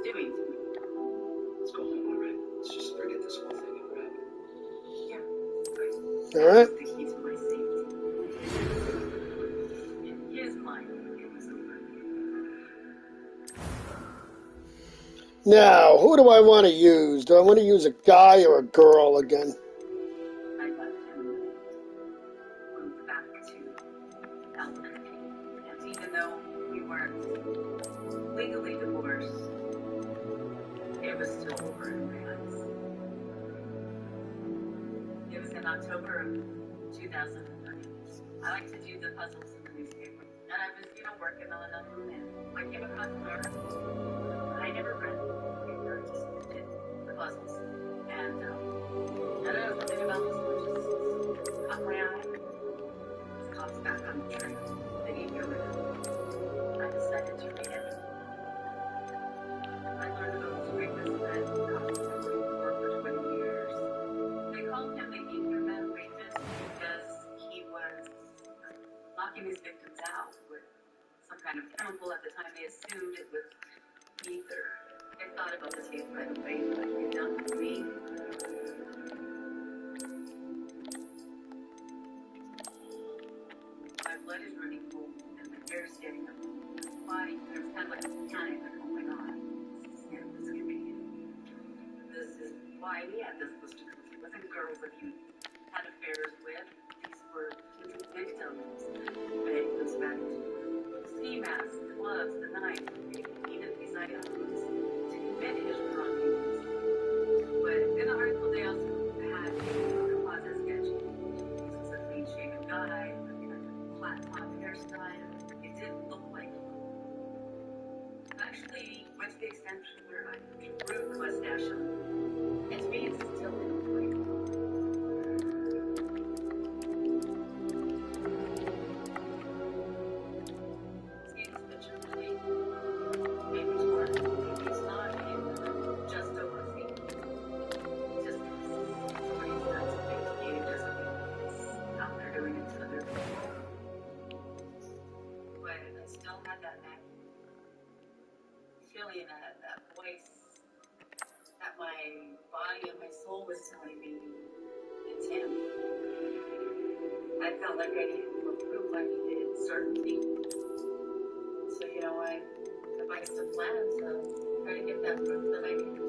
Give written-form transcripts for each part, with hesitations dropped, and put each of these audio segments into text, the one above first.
doing to me. Let's go home, alright? Let's just forget this whole thing and wrap it. Yeah. Alright. The key to my safety. In his mind, it was over. Now, who do I want to use? Do I want to use a guy or a girl again? I left him, moved back to Albuquerque, and even though we weren't legally divorced, it was still over in my eyes. It was in October of 2009. I like to do the puzzles in the newspaper, and I was, working on them, and I came across an article. I never read the paper, just did the puzzles, and I don't know, something about this one just caught my eye. This cop's back on the trail. They need to get rid of it. I decided to read it. I learned about this rapist that cops have been working for 20 years. They called him the Ethernet rapist because he was locking his victims out with some kind of chemical. At the time, they assumed it was ether. They thought about the tape right away, like they've done with me. My blood is running cold, and my hair is standing up. My body, there's kind of like a panic, like, oh my god, this could be it. This is why we had this list of girls. It wasn't girls that you had affairs with. These were victims. But it goes back to ski masks, the gloves, the knife. They needed these items to commit his wrongdoings. But in the article, they also had a closet sketch. This was a clean-shaven guy with a flat-top hairstyle. It didn't look like him. I actually went to the extent where I drew the mustache on. And to me, it's still in the way. See this picture of me? Maybe it's more. Maybe it's not. Maybe it's just overseeing. Just somebody's got something to do, doesn't mean it's out there doing it to other people. But I still had that feeling, that voice, that my body and my soul was telling me it's him. I felt like I needed more proof. I needed certainty. So, I devised a plan to try to get that proof that I needed.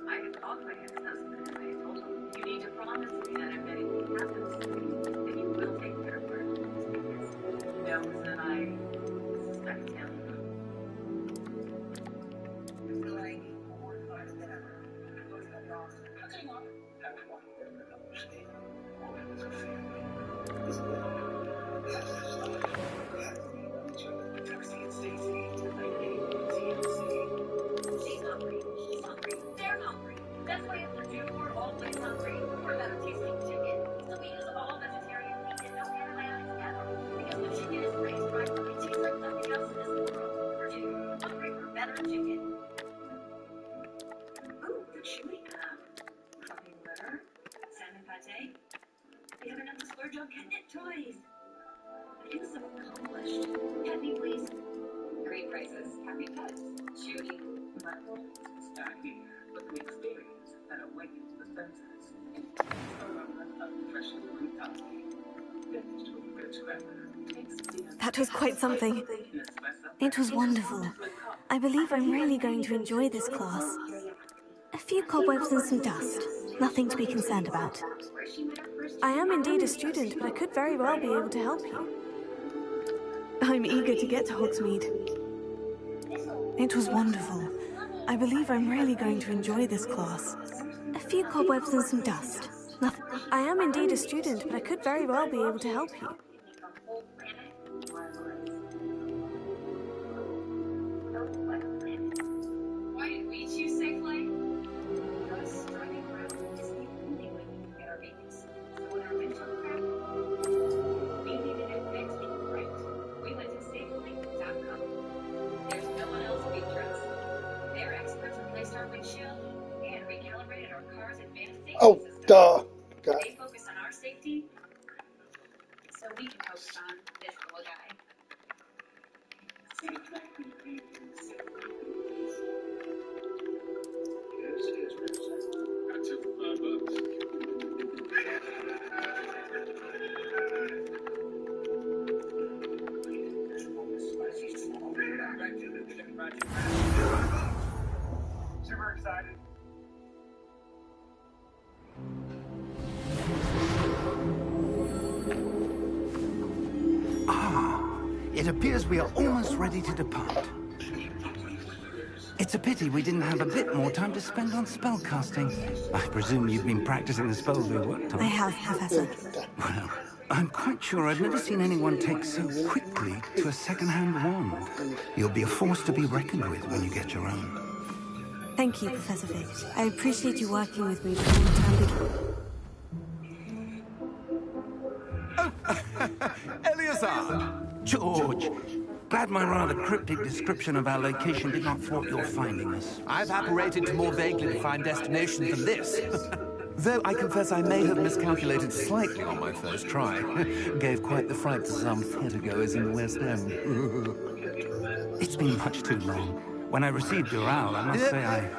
I had called my ex-husband and I told him, you need to promise me that if anything happens to me, that you will take care of her. Because he knows that I suspect him. I feel like more times than ever, it was a loss. Cutting off everyone in the understand. All of us are family. This is we had to lean on each other. Trixie and Stacy, tonight at 8 on TNC. She's hungry. He's hungry. They're hungry. That's why after June, we're always hungry. We're better tasting chicken. So we use all vegetarian meat and no antibiotics ever. Because when chicken is raised right, it tastes like nothing else in this world. We're hungry for better chicken. Ooh, the chewy coffee butter, salmon pate. We have enough to splurge on catnip toys. I feel so accomplished. Pet me, please. Great prices. Happy pets. Chewy. My home is not here, but the experience that awakens the senses and takes aroma of freshly brewed coffee. Finished with rich cracker. That was quite something. It was wonderful. I believe I'm really going to enjoy this class. A few cobwebs and some dust. Nothing to be concerned about. I am indeed a student, but I could very well be able to help you. I'm eager to get to Hogsmeade. It was wonderful. I believe I'm really going to enjoy this class. A few cobwebs and some dust. Nothing. I am indeed a student, but I could very well be able to help you. Why did we choose Safe Flight? Because driving around is the only way we can get our babies. So when our windshield cracked, we needed it fixed right. We went to SafeFlight.com. There's no one else we trust. They're experts in place our car's advanced safety Oh, system. duh. God. They focus on our safety, so we can focus on this little guy. Super excited. It appears we are almost ready to depart. It's a pity we didn't have a bit more time to spend on spellcasting. I presume you've been practicing the spells we worked on. I have, Professor. Well, I'm quite sure I've never seen anyone take so quickly to a second-hand wand. You'll be a force to be reckoned with when you get your own. Thank you, Professor Fig. I appreciate you working with me before the term begins. Eleazar! George, glad my rather cryptic description of our location did not thwart your finding us. I've apparated to more vaguely defined destinations than this. Though I confess I may have miscalculated slightly on my first try. Gave quite the fright to some theatergoers in the West End. It's been much too long. When I received your owl, I must say I...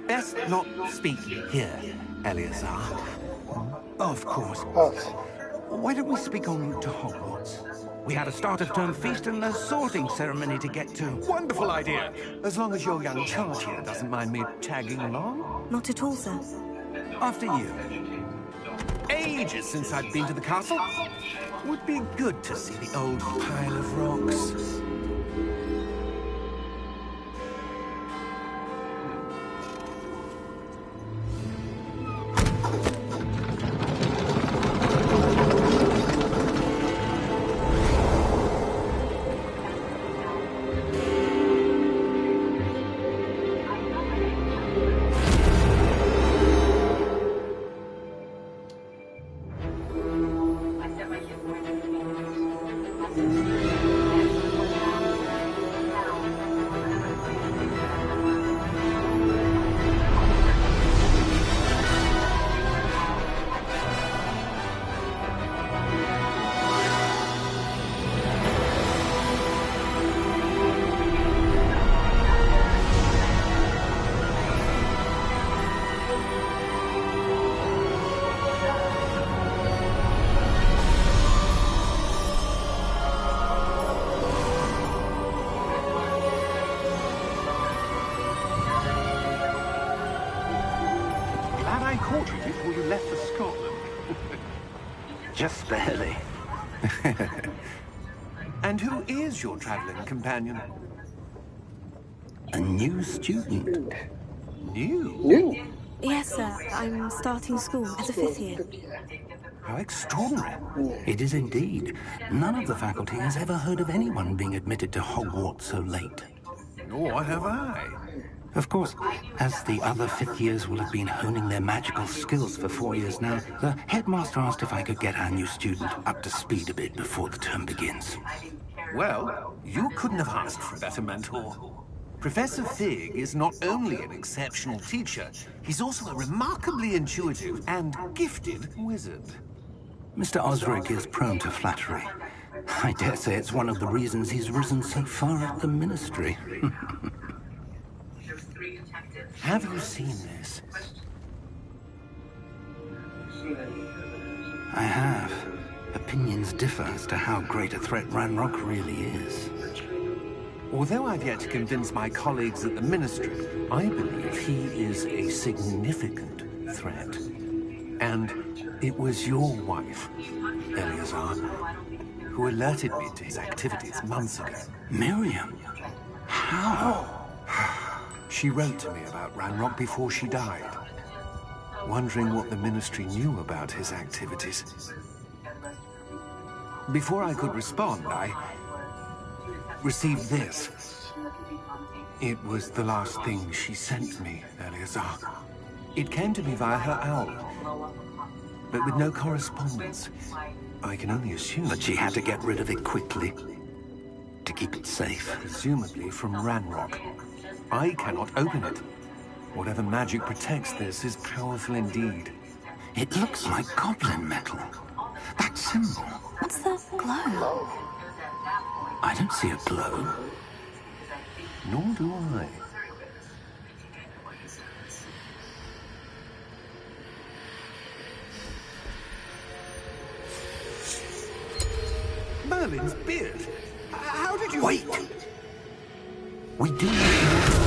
Best not speak here, Eleazar. Of course. Why don't we speak en route to Hogwarts? We had a start-of-term feast and a sorting ceremony to get to. Wonderful idea! As long as your young charge here doesn't mind me tagging along. Not at all, sir. After you. Ages since I'd been to the castle. Would be good to see the old pile of rocks. Just barely. And who is your traveling companion? A new student. New? Yes, sir. I'm starting school as a fifth year. How extraordinary. It is indeed. None of the faculty has ever heard of anyone being admitted to Hogwarts so late. Nor have I. Of course, as the other fifth years will have been honing their magical skills for 4 years now, the headmaster asked if I could get our new student up to speed a bit before the term begins. Well, you couldn't have asked for a better mentor. Professor Fig is not only an exceptional teacher, he's also a remarkably intuitive and gifted wizard. Mr. Osric is prone to flattery. I dare say it's one of the reasons he's risen so far at the ministry. Have you seen this? I have. Opinions differ as to how great a threat Ranrock really is. Although I've yet to convince my colleagues at the Ministry, I believe he is a significant threat. And it was your wife, Eleazar, who alerted me to his activities months ago. Miriam? How? She wrote to me about Ranrock before she died, wondering what the Ministry knew about his activities. Before I could respond, I received this. It was the last thing she sent me, Eleazar. It came to me via her owl, but with no correspondence. I can only assume... But she had to get rid of it quickly, to keep it safe. Presumably from Ranrock. I cannot open it. Whatever magic protects this is powerful indeed. It looks like goblin metal. That symbol. What's the glow? I don't see a glow. Nor do I. Merlin's beard. How did you... Wait! We do need to...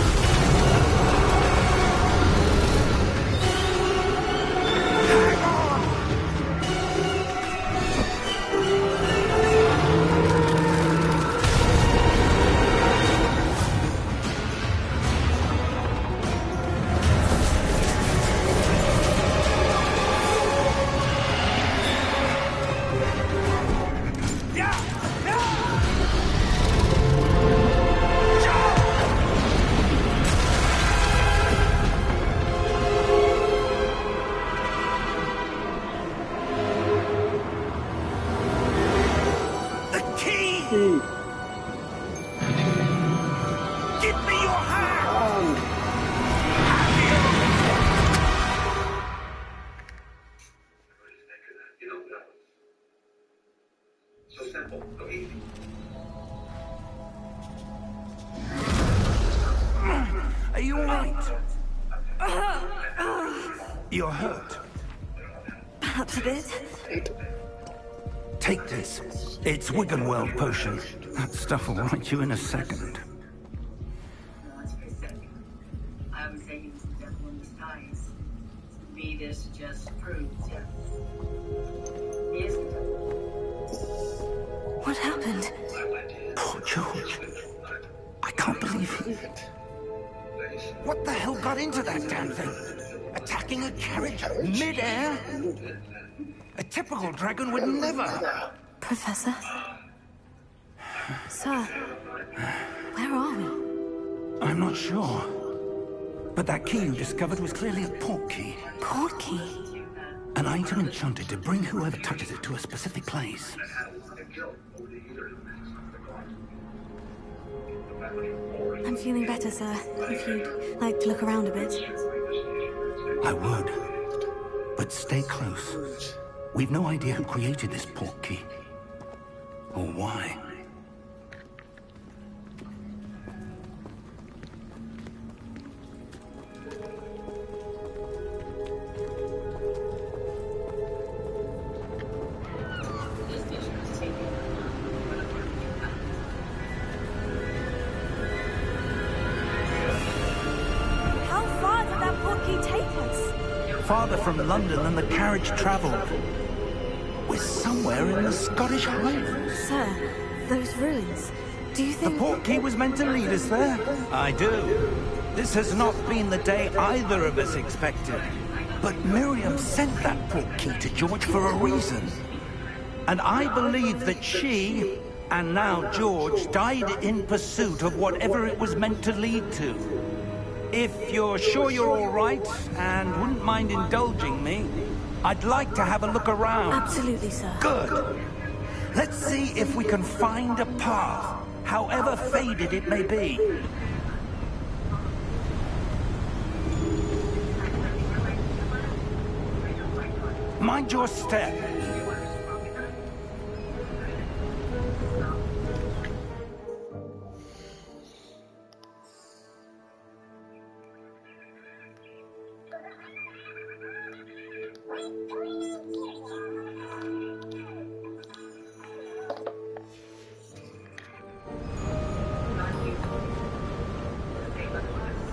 Are you all right? You're hurt. Perhaps a bit. Take this. It's Wiggenweld potion. That stuff will right you in a second. Let's face it. I would say he was the devil in disguise. To me, this just proves it. He is the devil. What happened? Poor George. I can't believe it. What the hell got into that damn thing? Attacking a carriage mid-air? A typical dragon would never. Professor? Sir, where are we? I'm not sure. But that key you discovered was clearly a port key. Port key? An item enchanted to bring whoever touches it to a specific place. I'm feeling better, sir. If you'd like to look around a bit. I would. But stay close. We've no idea who created this port key. Or why. How far did that port key take us? Farther from London than the carriage traveled. We're somewhere in the Scottish Highlands. Sir, those ruins. Do you The think... port key was meant to lead us there? I do. This has not been the day either of us expected. But Miriam sent that port key to George for a reason. And I believe that she, and now George, died in pursuit of whatever it was meant to lead to. If you're sure you're all right, and wouldn't mind indulging me, I'd like to have a look around. Absolutely, sir. Good. Let's see if we can find a path, however faded it may be. Mind your step.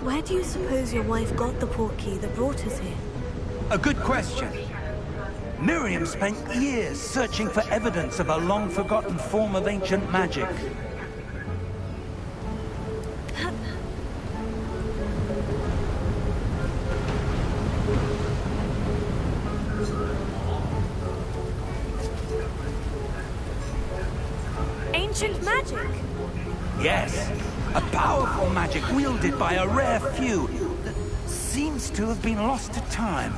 Where do you suppose your wife got the port key that brought us here? A good question. Miriam spent years searching for evidence of a long-forgotten form of ancient magic. Ancient magic? Yes, a powerful magic wielded by a rare few that seems to have been lost to time.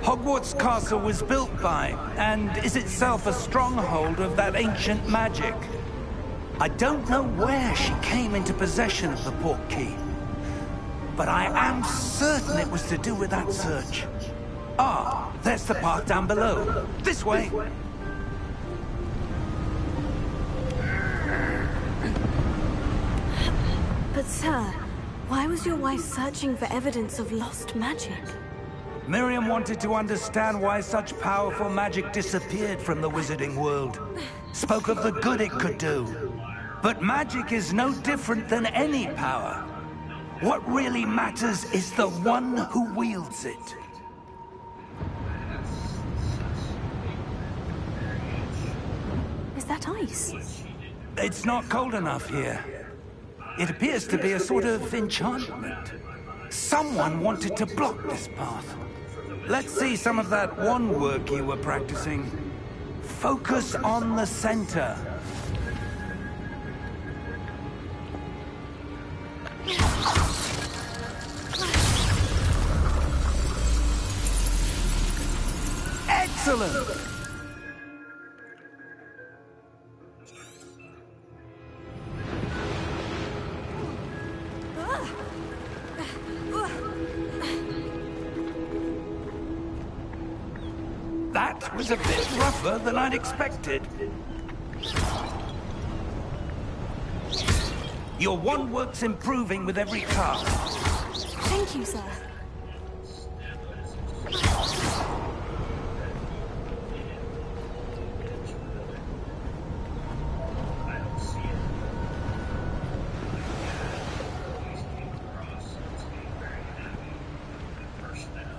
Hogwarts Castle was built by, and is itself a stronghold of that ancient magic. I don't know where she came into possession of the portkey, but I am certain it was to do with that search. Ah, there's the path down below. This way. But sir, why was your wife searching for evidence of lost magic? Miriam wanted to understand why such powerful magic disappeared from the wizarding world. Spoke of the good it could do. But magic is no different than any power. What really matters is the one who wields it. Is that ice? It's not cold enough here. It appears to be a sort of enchantment. Someone wanted to block this path. Let's see some of that wand work you were practicing. Focus on the center. Excellent! That was a bit rougher than I'd expected. Your wand work's improving with every cast. Thank you, sir.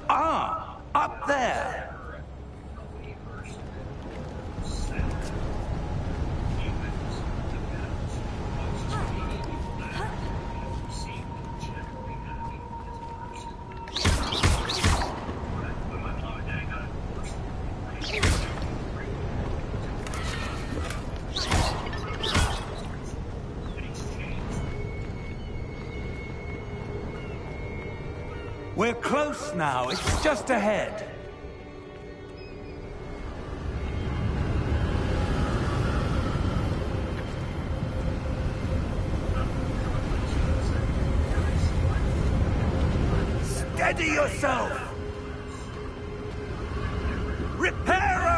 Ah, up there. We're close now. It's just ahead. Steady yourself! Reparo!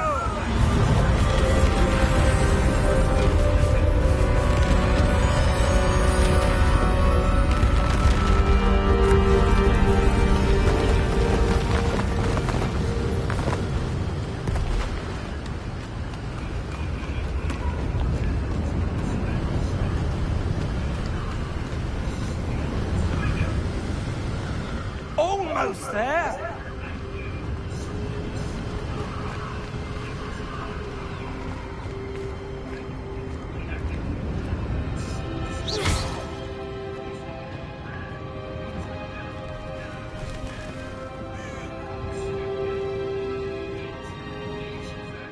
Almost there!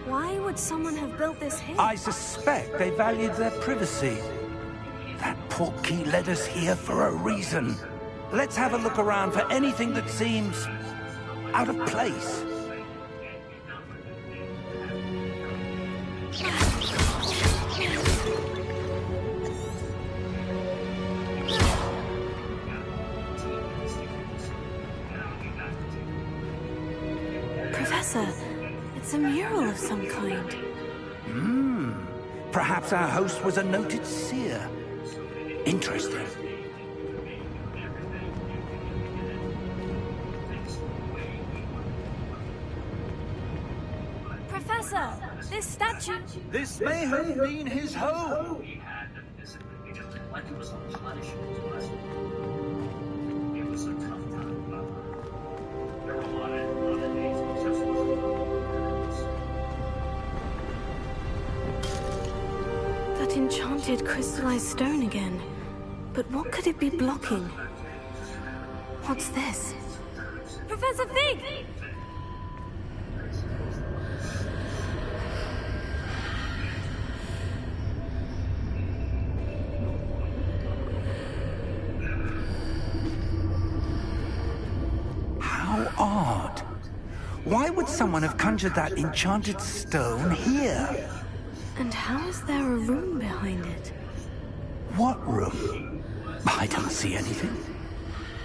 Why would someone have built this here? I suspect they valued their privacy. That portkey led us here for a reason. Let's have a look around for anything that seems out of place. Professor, it's a mural of some kind. Perhaps our host was a noted seer. Interesting. Professor, this statue... This may have been his home. That enchanted crystallized stone again. But what could it be blocking? What's this? Professor Fig! How odd. Why would someone have conjured that enchanted stone here? And how is there a room behind it? What room? I don't see anything.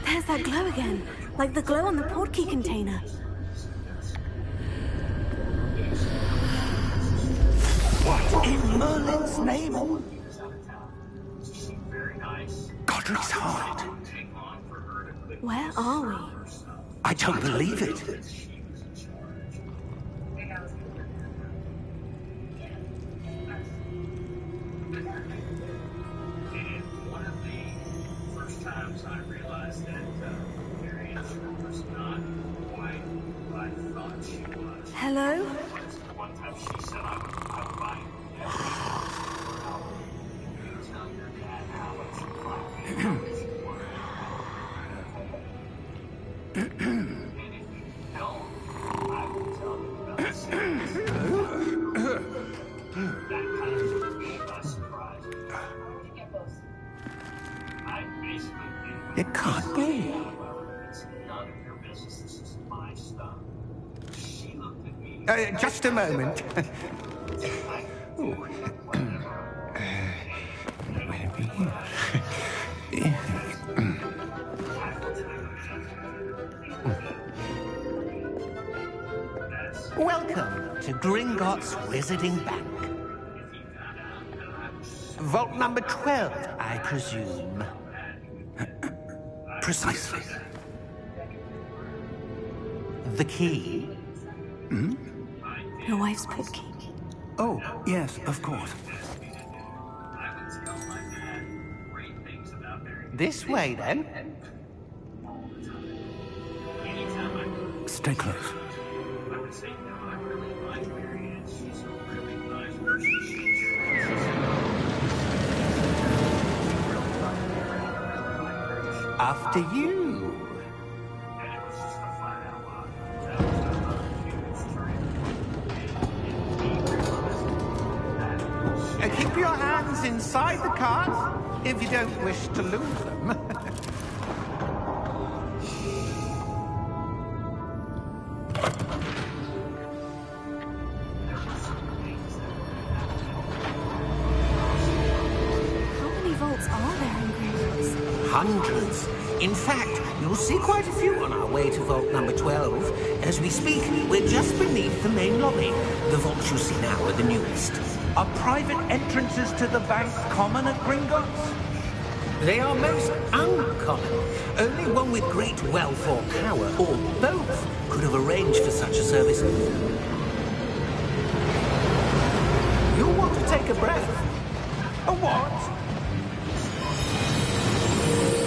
There's that glow again, like the glow on the portkey container. What in Merlin's name? Godric's heart. Where are we? I don't believe it. One of the first times I realized that Marianne was not quite who I thought she was. Hello? One time she said I would buy tell your dad how much you like me. It can't be. It's none of your business. This is my stuff. She looked at me. Just a moment. Ooh. Where are we? Welcome to Gringotts Wizarding Bank. Vault number 12, I presume. Precisely. The key? Hmm? Your wife's portkey. Oh, yes, of course. This way, then. Stay close. After you. Keep your hands inside the cart if you don't wish to lose them. How many vaults are there in Gringotts? Hundreds. In fact, you'll see quite a few on our way to vault number 12. As we speak, we're just beneath the main lobby. The vaults you see now are the newest. Are private entrances to the bank common at Gringotts? They are most uncommon. Only one with great wealth or power, or both, could have arranged for such a service. You'll want to take a breath. A what?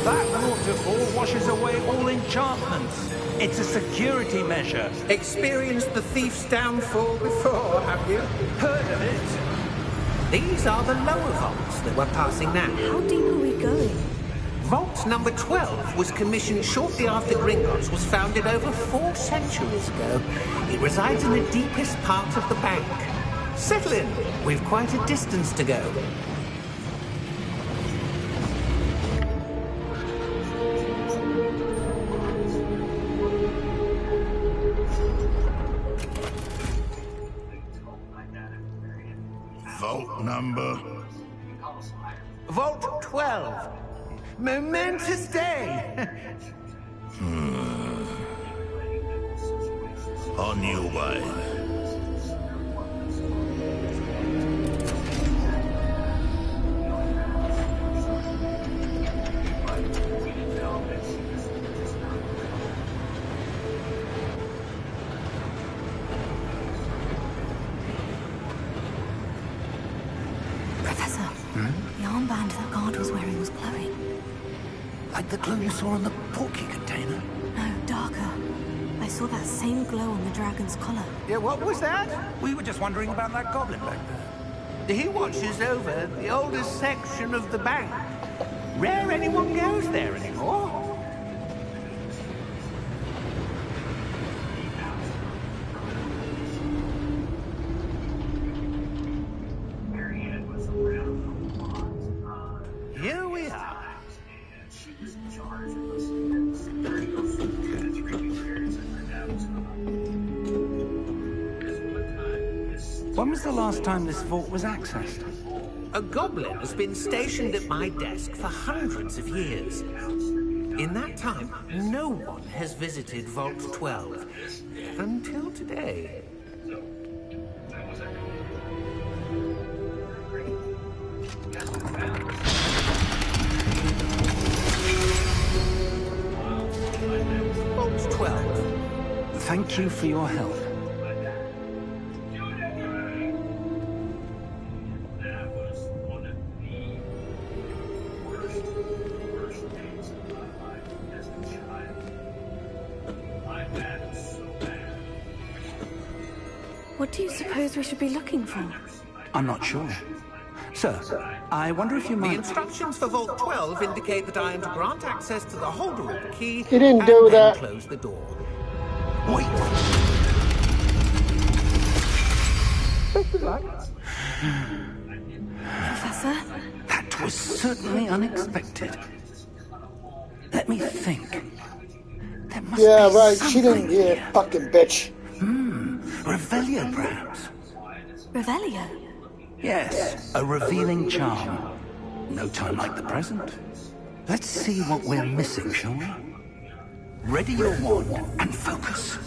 That waterfall washes away all enchantments. It's a security measure. Experienced the thief's downfall before, have you? Heard of it? These are the lower vaults that we're passing now. How deep are we going? Vault number 12 was commissioned shortly after Gringotts was founded over 4 centuries ago. It resides in the deepest part of the bank. Settle in. We've quite a distance to go. Vault number? Vault 12. Momentous day. On your way. Professor, the armband that guard was wearing was glowing. Like the glow you saw on the portkey container? No, darker. I saw that same glow on the dragon's collar. Yeah, what was that? We were just wondering about that goblin back there. He watches over the oldest section of the bank. Rare anyone goes there anymore. Here we are. She was in charge of us. When was the last time this vault was accessed? A goblin has been stationed at my desk for hundreds of years. In that time, no one has visited Vault 12. Until today. Vault 12. Thank you for your help. What do you suppose we should be looking for? I'm not sure. Sir, I wonder if you The might... instructions for Vault 12 indicate that I am to grant access to the holder of the key He didn't and do then that. close the door. Wait! Professor? That was certainly unexpected. Let me think. There must Yeah, be right. something She didn't. Yeah, here. fucking bitch. Revelio, perhaps? Revelio? Yes, a revealing charm. No time like the present. Let's see what we're missing, shall we? Ready your wand and focus.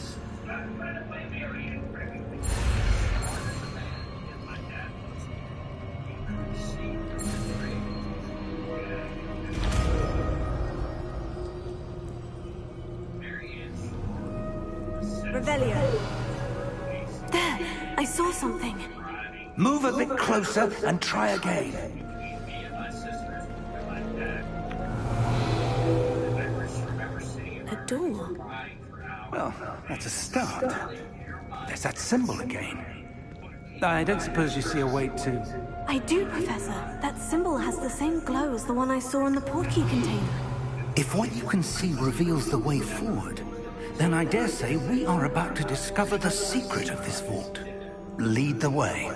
Revelio. There! I saw something. Move a bit closer and try again. A door. Well, that's a start. There's that symbol again. I don't suppose you see a way to... I do, Professor. That symbol has the same glow as the one I saw in the portkey container. If what you can see reveals the way forward, then I dare say we are about to discover the secret of this vault. Lead the way.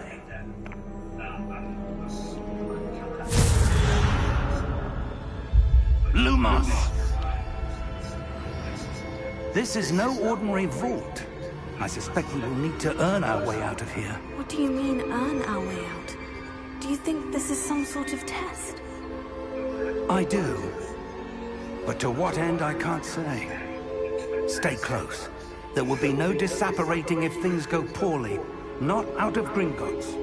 Lumos! This is no ordinary vault. I suspect we will need to earn our way out of here. What do you mean, earn our way out? Do you think this is some sort of test? I do. But to what end, I can't say. Stay close. There will be no disapparating if things go poorly. Not out of Gringotts.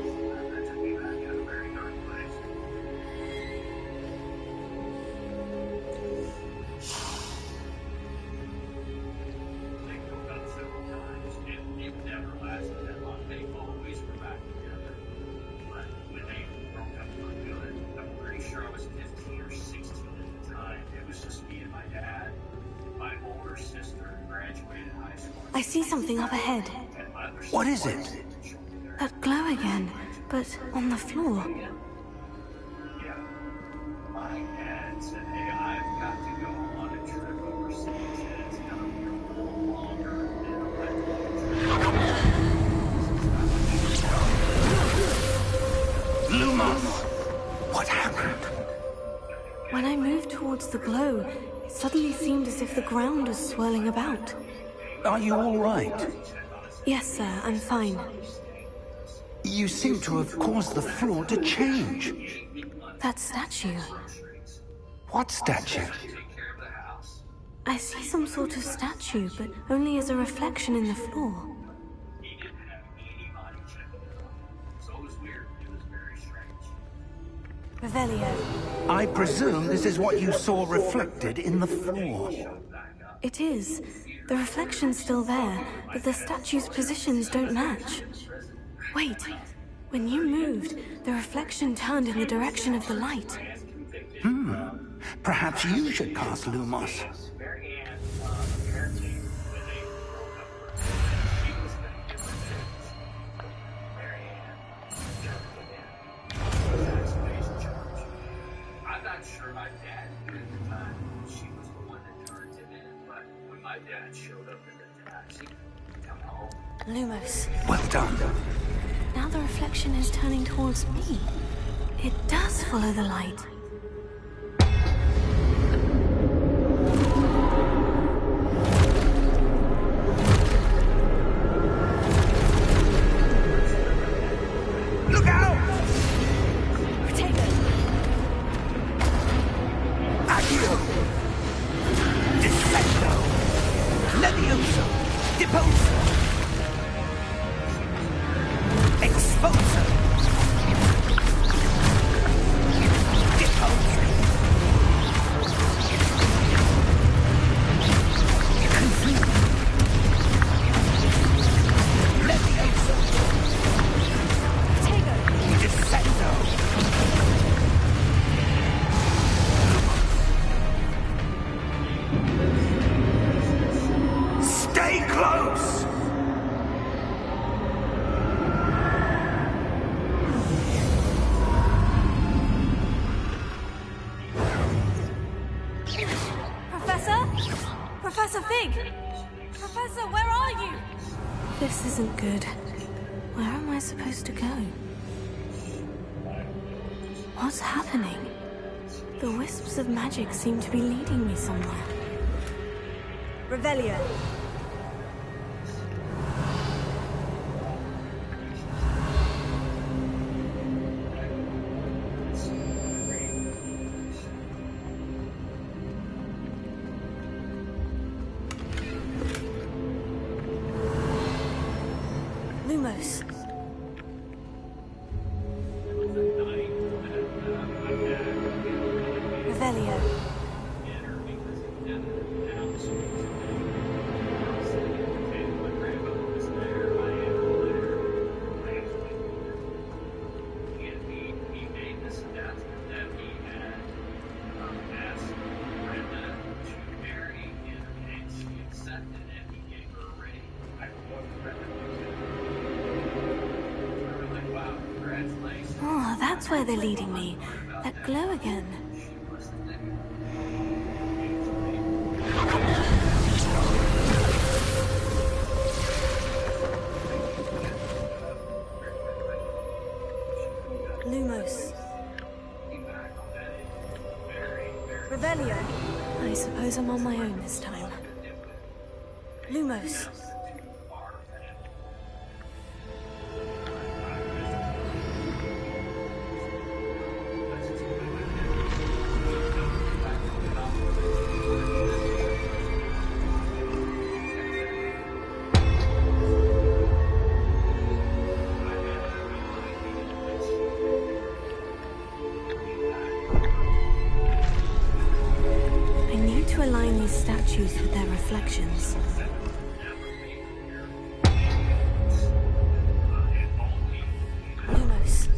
I see something up ahead. What is it? That glow again, but on the floor. My dad said, hey, I've got to go on a trip overseas, and it's going to be a little longer than Lumos! What happened? When I moved towards the glow, it suddenly seemed as if the ground was swirling about. Are you all right? Yes, sir, I'm fine. You seem to have caused the floor to change. That statue. What statue? I see some sort of statue, but only as a reflection in the floor. Revelio. I presume this is what you saw reflected in the floor. It is. The reflection's still there, but the statue's positions don't match. Wait. When you moved, the reflection turned in the direction of the light. Perhaps you should cast Lumos. I'm not sure my dad knew at the time she was the one that turned him in, but when my dad showed up in the taxi, come home. Lumos. Well done. Now the reflection is turning towards me. It does follow the light. Expulsor! Expulsor! Expulsor! Leviosa! Potato! Descendo! Stay close! Professor? Professor Fig! Professor, where are you? This isn't good. Where am I supposed to go? What's happening? The wisps of magic seem to be leading me somewhere. Revelio. Lumos. Revelio. Oh, that's where they're leading me. That glow again. Lumos. Revelio. I suppose I'm on my own this time. Lumos. I need to align these statues with their reflections. Lumos.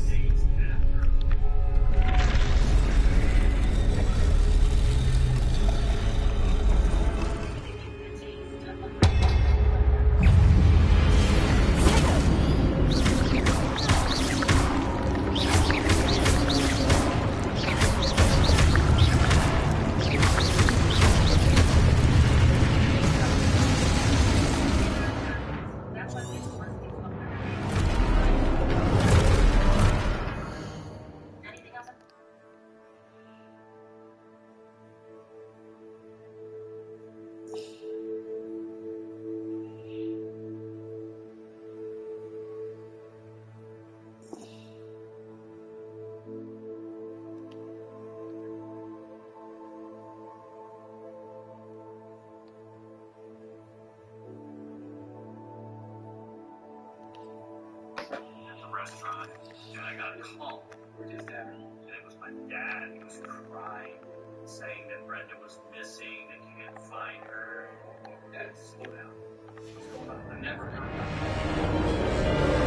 Restaurant, and I got a call. And it was my dad. He was crying, saying that Brenda was missing, they can't find her. Dad, slow down. What's going on? I never heard about it.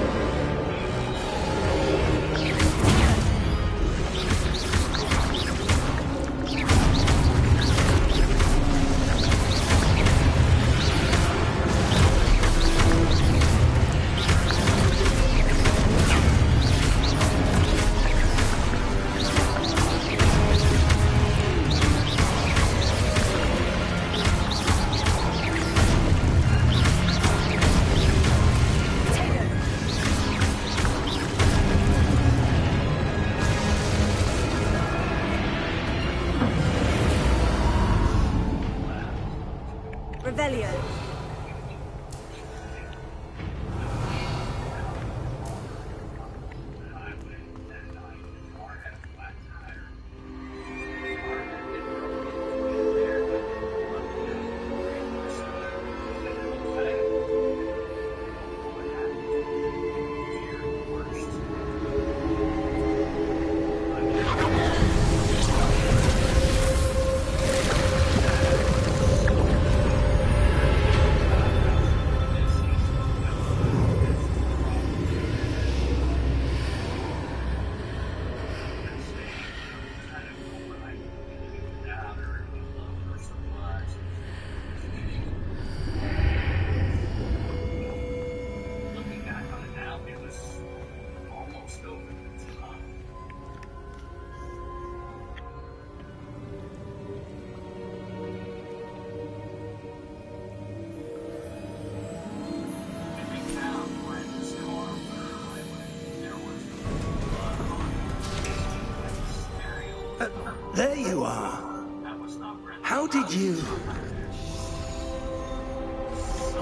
did you...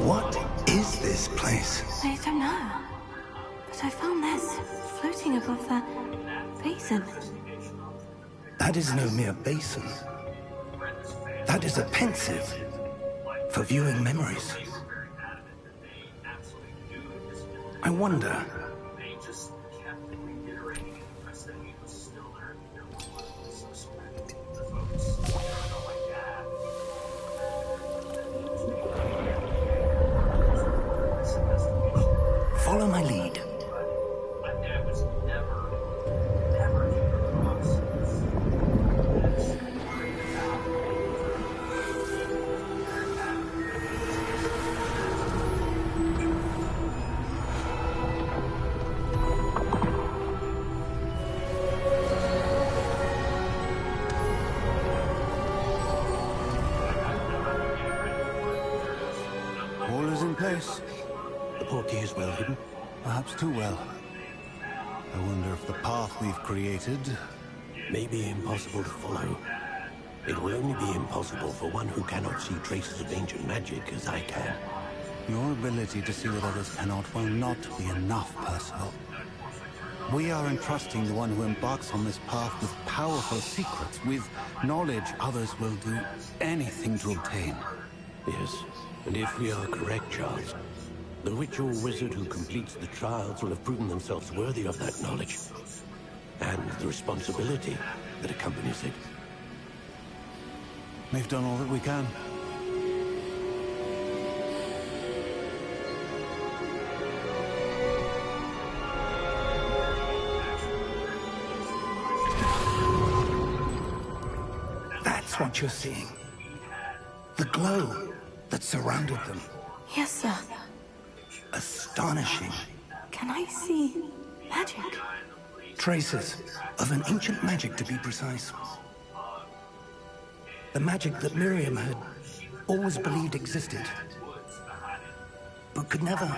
What is this place? I don't know. But I found this floating above that basin. That is no mere basin. That is a pensive for viewing memories. I wonder... Follow my lead. All is in place. The portkey is well hidden. Perhaps too well. I wonder if the path we've created... may be impossible to follow. It will only be impossible for one who cannot see traces of ancient magic as I can. Your ability to see what others cannot will not be enough, Percival. We are entrusting the one who embarks on this path with powerful secrets, with knowledge others will do anything to obtain. Yes, and if we are correct, Charles, the witch or wizard who completes the trials will have proven themselves worthy of that knowledge, and the responsibility that accompanies it. We've done all that we can. That's what you're seeing. The glow that surrounded them. Yes, sir. Astonishing. Can I see magic? Traces of an ancient magic, to be precise. The magic that Miriam had always believed existed, but could never.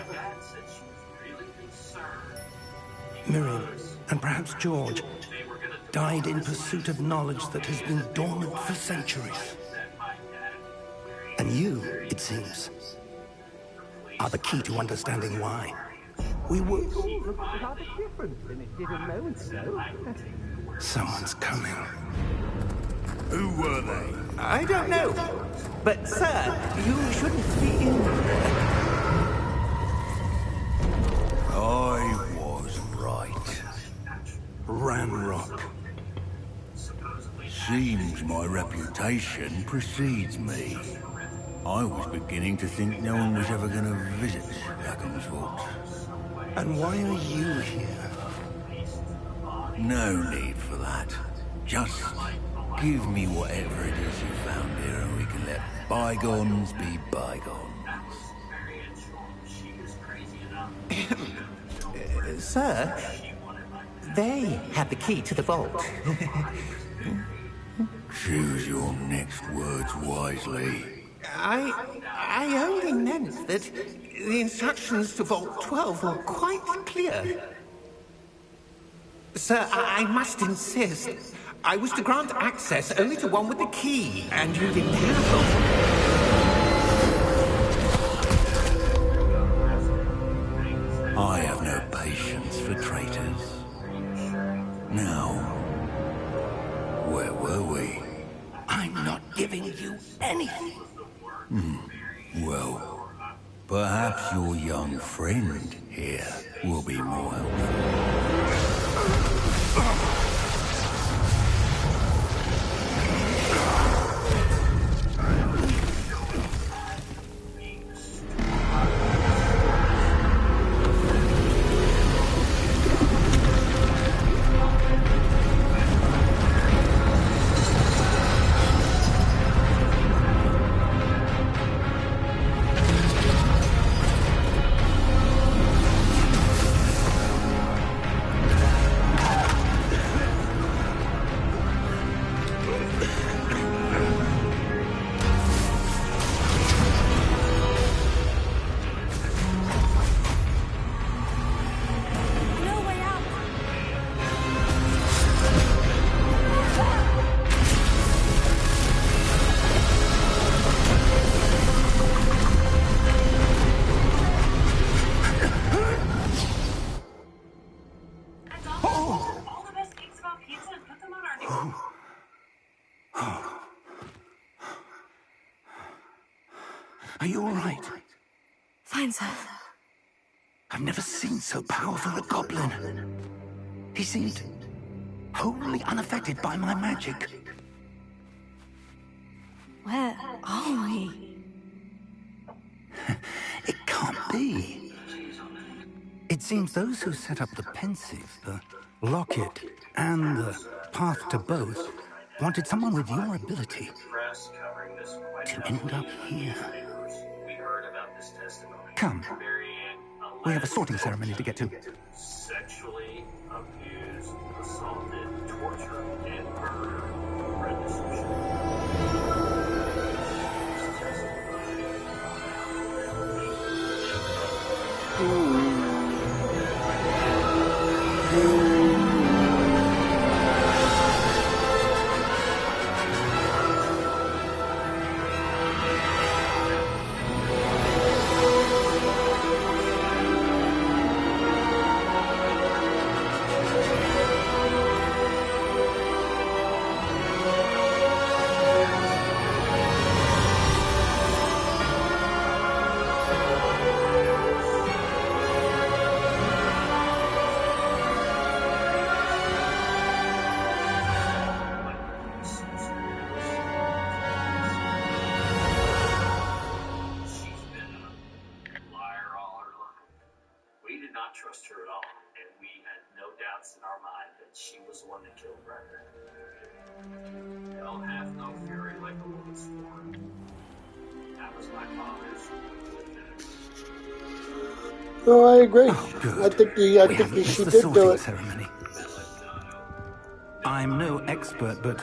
Miriam, and perhaps George, died in pursuit of knowledge that has been dormant for centuries. And you, it seems, are the key to understanding why. We were... rather different than it did a moment ago. Someone's coming. Who were they? I don't know. But, sir, you shouldn't be in... I was right. Ranrock. Seems my reputation precedes me. I was beginning to think no one was ever going to visit Lacan's vault. And why are you here? No need for that. Just give me whatever it is you found here and we can let bygones be bygones. Sir, they have the key to the vault. Choose your next words wisely. I only meant that the instructions to Vault 12 were quite clear. Sir, I must insist. I was to grant access only to one with the key, and you didn't have them. I have no patience for traitors. Now, where were we? I'm not giving you anything. Well, perhaps your young friend here will be more helpful. all right? Fine, sir. I've never seen so powerful a goblin. He seemed wholly unaffected by my magic. Where are we? It can't be. It seems those who set up the pensive, the locket, and the path to both wanted someone with your ability to end up here. Come. We have a sorting ceremony to get to. Sexually abused, assaulted, tortured, and murdered Brenda Sushi. Trust her at all, and we had no doubts in our mind that she was the one that killed Brenda. Hell hath no fury like a woman scorned. That was my father's. No, I agree. Oh, good. I think she did do it. Ceremony. I'm no expert, but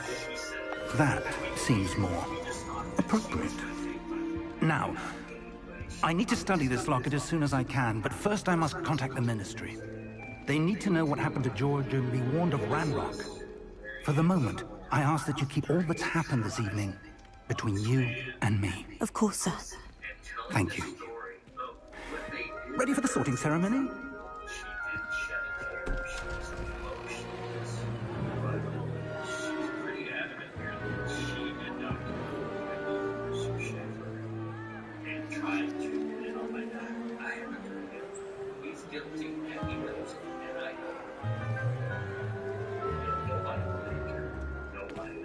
that seems more appropriate. Now, I need to study this locket as soon as I can, but first I must contact the Ministry. They need to know what happened to George and be warned of Ranrock. For the moment, I ask that you keep all that's happened this evening between you and me. Of course, sir. Thank you. Ready for the sorting ceremony?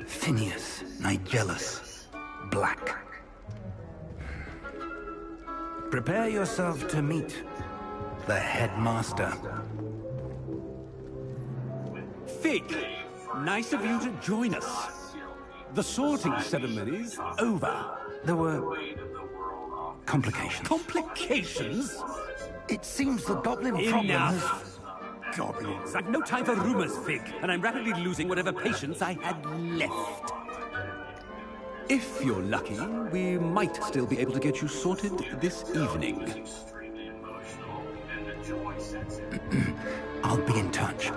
Phineas, Nigellus, Black. Prepare yourself to meet the headmaster. Fig, nice of you to join us. The sorting ceremony's over. There were complications. Complications? It seems the goblin problem has... Enough! Goblins. I've no time for rumors, Fig, and I'm rapidly losing whatever patience I had left. If you're lucky, we might still be able to get you sorted this evening. I'll be in touch.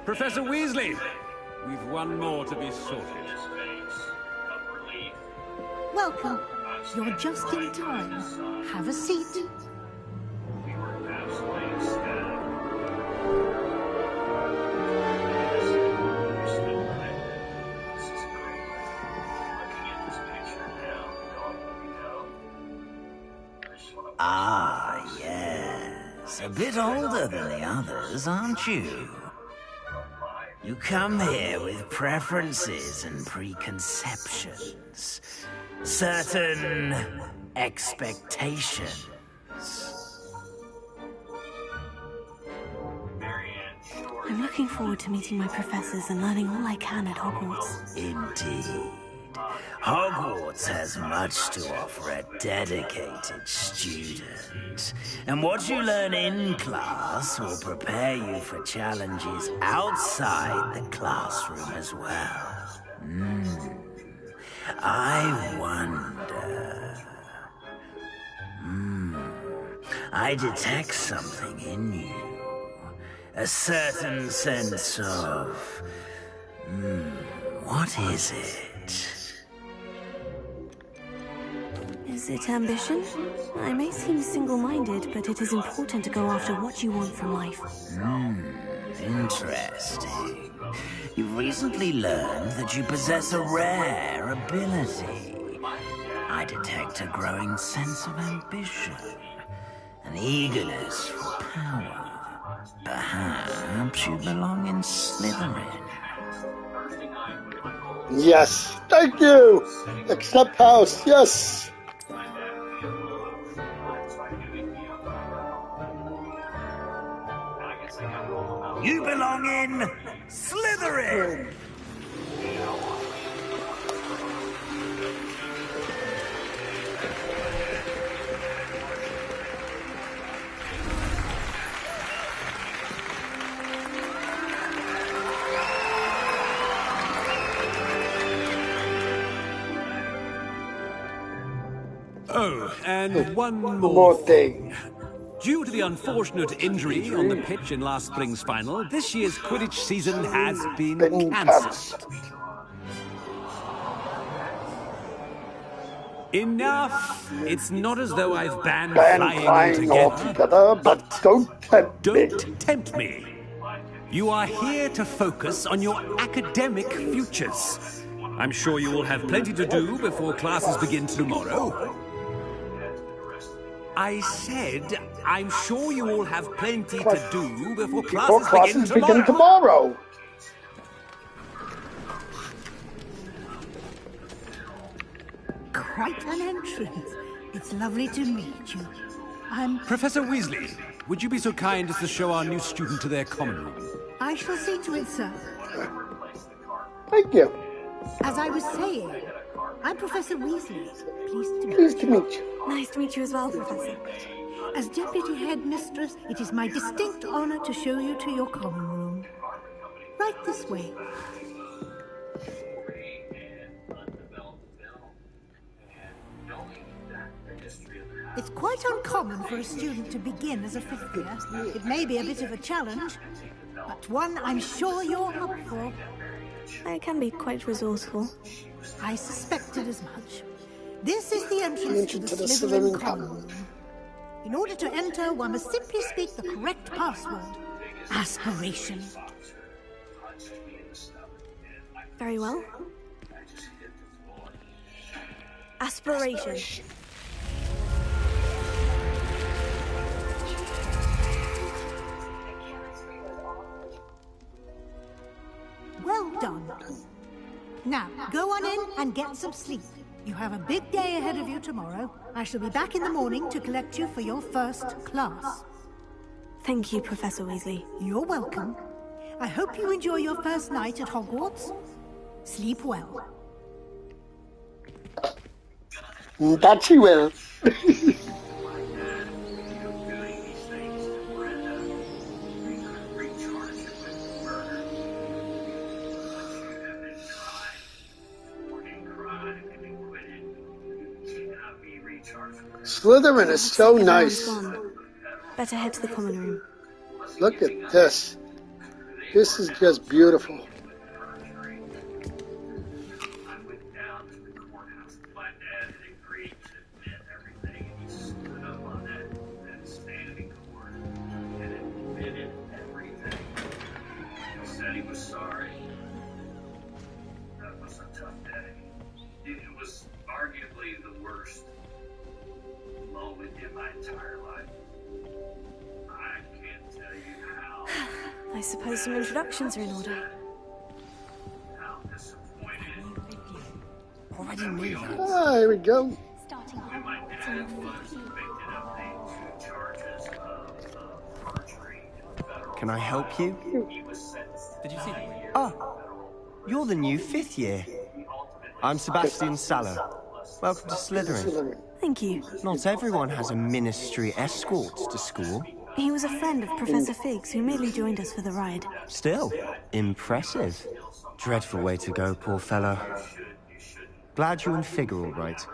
Professor Weasley, we've one more to be sorted. Welcome. You're just in time. Have a seat. Ah, yes. A bit older than the others, aren't you? You come here with preferences and preconceptions. Certain expectations. I'm looking forward to meeting my professors and learning all I can at Hogwarts. Indeed. Hogwarts has much to offer a dedicated student. And what you learn in class will prepare you for challenges outside the classroom as well. I wonder... I detect something in you. A certain sense of... what is it? Is Is it ambition? I may seem single-minded, but it is important to go after what you want from life. Interesting. You've recently learned that you possess a rare ability. I detect a growing sense of ambition, an eagerness for power. Perhaps you belong in Slytherin. Yes. Thank you. Accept house. Yes. You belong in Slytherin! Oh, and one More thing. Due to the unfortunate injury on the pitch in last spring's final, this year's Quidditch season has been cancelled. Enough! It's not as though I've banned flying altogether, but don't tempt me. You are here to focus on your academic futures. I'm sure you will have plenty to do before classes begin tomorrow. I said, I'm sure you all have plenty to do before classes begin tomorrow. Quite an entrance. It's lovely to meet you. I'm... Professor Weasley, would you be so kind as to show our new student to their common room? I shall see to it, sir. Thank you. As I was saying, I'm Professor Weasley. Pleased to meet you. Nice to meet you as well, Professor. As Deputy Headmistress, it is my distinct honor to show you to your common room. Right this way. It's quite uncommon for a student to begin as a fifth year. It may be a bit of a challenge, but one I'm sure you're up for. I can be quite resourceful. I suspected as much. This is the entrance to the Slytherin common room. In order to enter, one must simply speak the correct password. Aspiration. Very well. Aspiration. Well done. Now, go on in and get some sleep. You have a big day ahead of you tomorrow. I shall be back in the morning to collect you for your first class. Thank you, Professor Weasley. You're welcome. I hope you enjoy your first night at Hogwarts. Sleep well. That she will. Slytherin is so nice. Better head to the common room. Look at this. This is just beautiful. I suppose some introductions are in order. Already knew that. Ah, here we go. Can I help you? Did you see? Oh, you're the new fifth year. I'm Sebastian Saller. Welcome to Slytherin. Thank you. Not everyone has a ministry escort to school. He was a friend of Professor Fig's who merely joined us for the ride. Still, impressive. Dreadful way to go, poor fellow. Glad you and Fig are all right.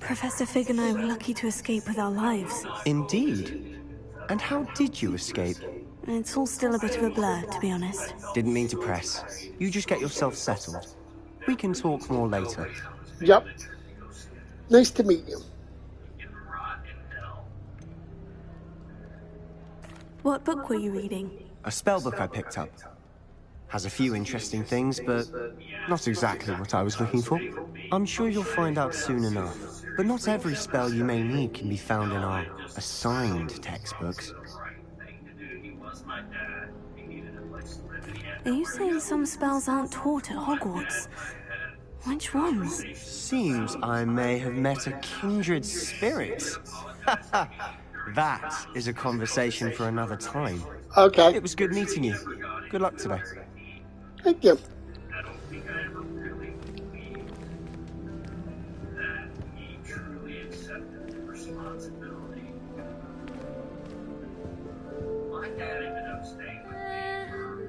Professor Fig and I were lucky to escape with our lives. Indeed. And how did you escape? It's all still a bit of a blur, to be honest. Didn't mean to press. You just get yourself settled. We can talk more later. Yep. Nice to meet you. What book were you reading? A spell book I picked up. Has a few interesting things, but not exactly what I was looking for. I'm sure you'll find out soon enough. But not every spell you may need can be found in our assigned textbooks. Are you saying some spells aren't taught at Hogwarts? Which ones? Seems I may have met a kindred spirit. That is a conversation for another time. Okay. It was good meeting you. Good luck today. Thank you.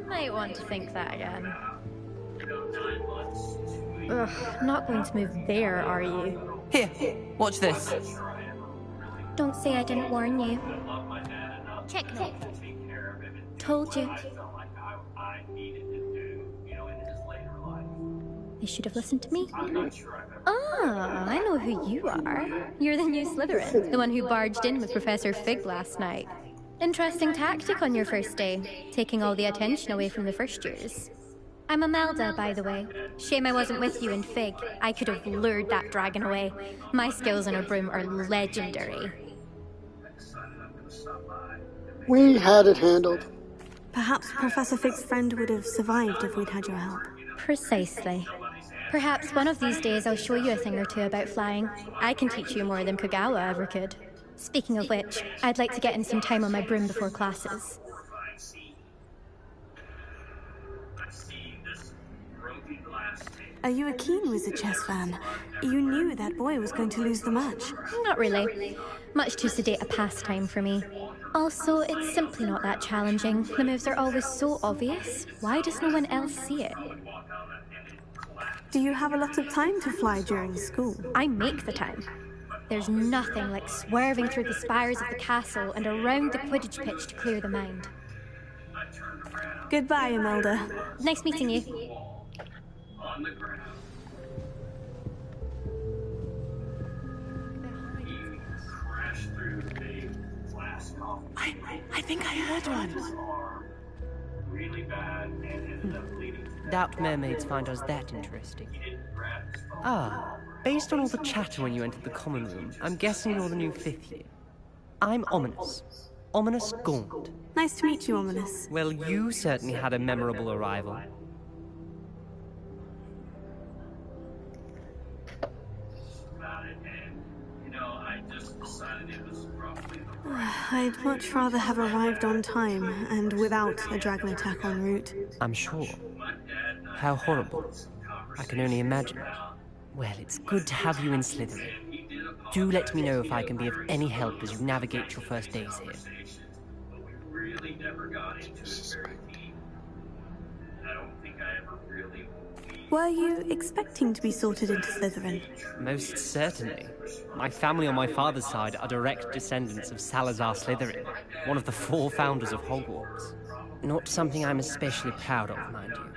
Might want to think that again. Ugh, not going to move there, are you? Here, watch this. Don't say I didn't warn you. Checkmate. Told you. You should have listened to me. Ah, I know who you are. You're the new Slytherin, the one who barged in with Professor Fig last night. Interesting tactic on your first day, taking all the attention away from the first years. I'm Imelda, by the way. Shame I wasn't with you in Fig. I could have lured that dragon away. My skills on a broom are legendary. We had it handled. Perhaps Professor Fig's friend would have survived if we'd had your help. Precisely. Perhaps one of these days I'll show you a thing or two about flying. I can teach you more than Kogawa ever could. Speaking of which, I'd like to get in some time on my broom before classes. Are you a keen Wizard Chess fan? You knew that boy was going to lose the match. Not really. Much too sedate a pastime for me. Also, it's simply not that challenging. The moves are always so obvious. Why does no one else see it? Do you have a lot of time to fly during school? I make the time. There's nothing like swerving through the spires of the castle and around the Quidditch pitch to clear the mind. Goodbye, Imelda. Nice meeting you. I think I heard one. Doubt mermaids find us that interesting. Ah, based on all the chatter when you entered the common room, I'm guessing you're the new 5th year. I'm Ominous. Ominous Gaunt. Nice to meet you, Ominous. Well, you certainly had a memorable arrival. I'd much rather have arrived on time and without a dragon attack en route. I'm sure. How horrible. I can only imagine. Well, it's good to have you in Slytherin. Do let me know if I can be of any help as you navigate your first days here. Were you expecting to be sorted into Slytherin? Most certainly. My family on my father's side are direct descendants of Salazar Slytherin, one of the 4 founders of Hogwarts. Not something I'm especially proud of, mind you.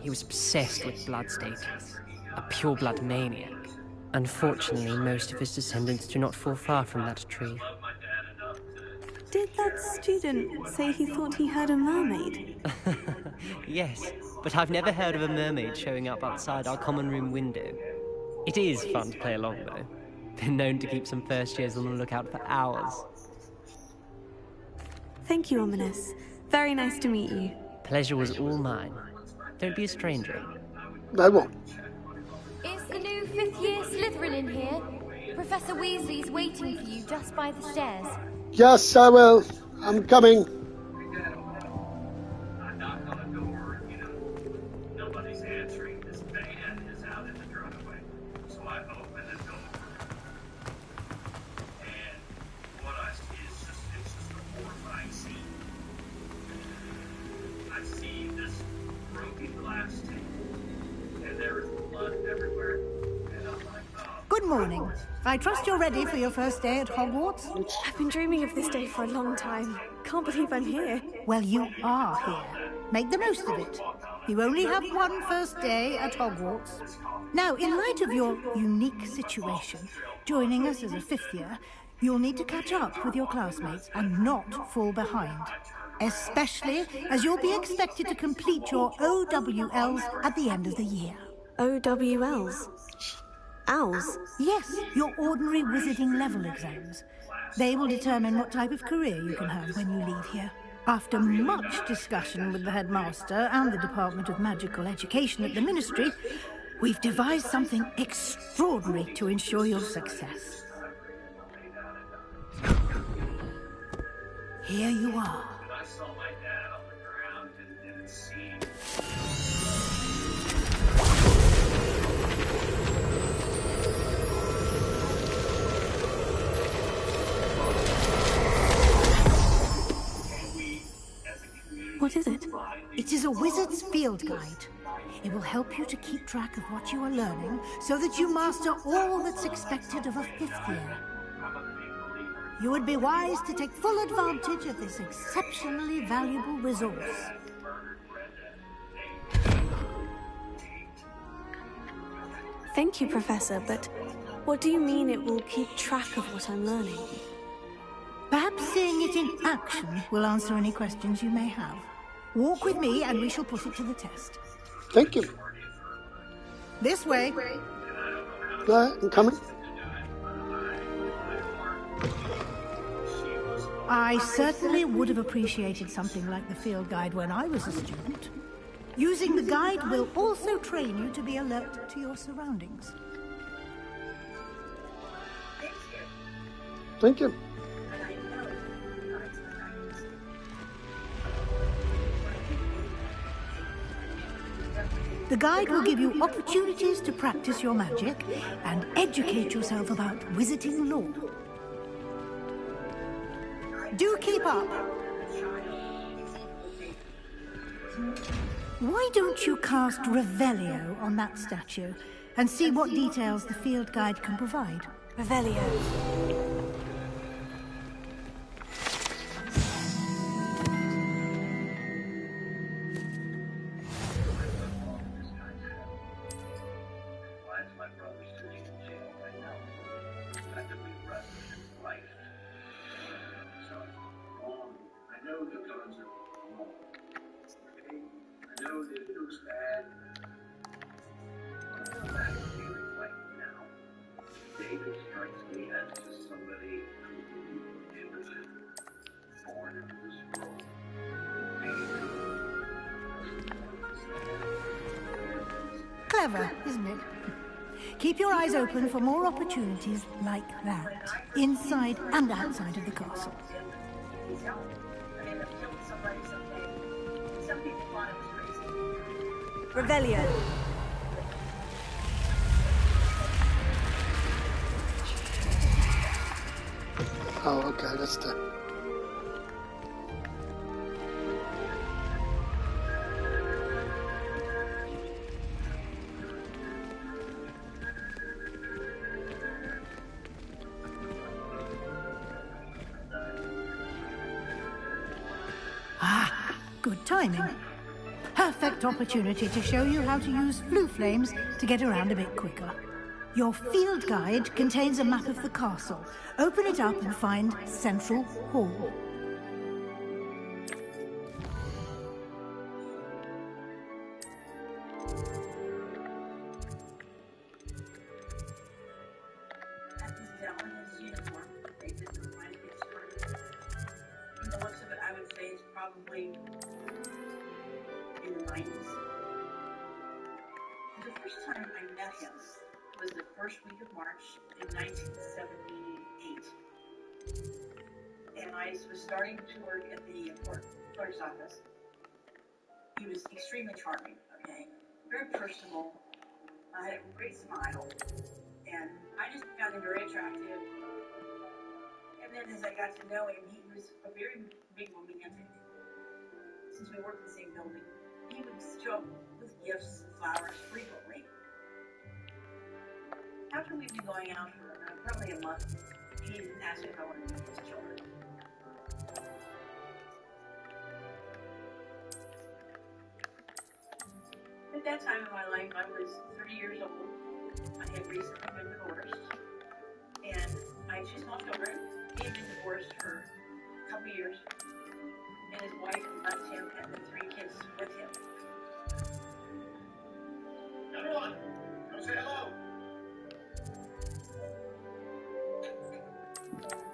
He was obsessed with blood status, a pure-blood maniac. Unfortunately, most of his descendants do not fall far from that tree. Did that student say he thought he heard a mermaid? Yes, but I've never heard of a mermaid showing up outside our common room window. It is fun to play along, though. Been known to keep some first years on the lookout for hours. Thank you, Ominous. Very nice to meet you. Pleasure was all mine. Don't be a stranger. I won't. Is the new 5th year Slytherin in here? Professor Weasley's waiting for you just by the stairs. Yes, I will. I'm coming. Nobody's answering. This van is out in the driveway. So I open the door. And what I see is it's just a horrifying scene. I see this broken glass table. And there is blood everywhere. And I'm like, oh. Good Good morning. I trust you're ready for your first day at Hogwarts? I've been dreaming of this day for a long time. Can't believe I'm here. Well, you are here. Make the most of it. You only have one first day at Hogwarts. Now, in light of your unique situation, joining us as a fifth year, you'll need to catch up with your classmates and not fall behind. Especially as you'll be expected to complete your OWLs at the end of the year. OWLs? Owls? Yes, your ordinary wizarding level exams. They will determine what type of career you can have when you leave here. After much discussion with the headmaster and the Department of Magical Education at the Ministry, we've devised something extraordinary to ensure your success. Here you are. I saw my dad on the ground and didn't see him. What is it? It is a wizard's field guide. It will help you to keep track of what you are learning so that you master all that's expected of a fifth year. You would be wise to take full advantage of this exceptionally valuable resource. Thank you, Professor, but what do you mean it will keep track of what I'm learning? Perhaps seeing it in action will answer any questions you may have. Walk with me and we shall put it to the test. Thank you. This way. I'm coming. I certainly would have appreciated something like the field guide when I was a student. Using the guide will also train you to be alert to your surroundings. Thank you. The guide will give you opportunities to practice your magic and educate yourself about wizarding lore. Do keep up. Why don't you cast Revelio on that statue and see what details the field guide can provide? Revelio. Clever, isn't it? Keep your eyes open for more opportunities like that, inside and outside of the castle. Revelio. Oh, okay, that's the... Ah, good timing. Perfect opportunity to show you how to use flue flames to get around a bit quicker. Your field guide contains a map of the castle. Open it up and find Central Hall. Probably in the 90s. The first time I met him was the first week of March in 1978. And I was starting to work at the clerk's office. He was extremely charming, okay? Very personable. I had a great smile. And I just found him very attractive. And then as I got to know him, he was a very big romantic. Since we worked in the same building, he would show up with gifts and flowers frequently. after we've been going out for probably a month, he asked if I wanted to meet his children. At that time in my life, I was 30 years old. I had recently been divorced, and I had two small children. He had been divorced for a couple years, and his wife left him and the 3 kids with him. Everyone, come say hello.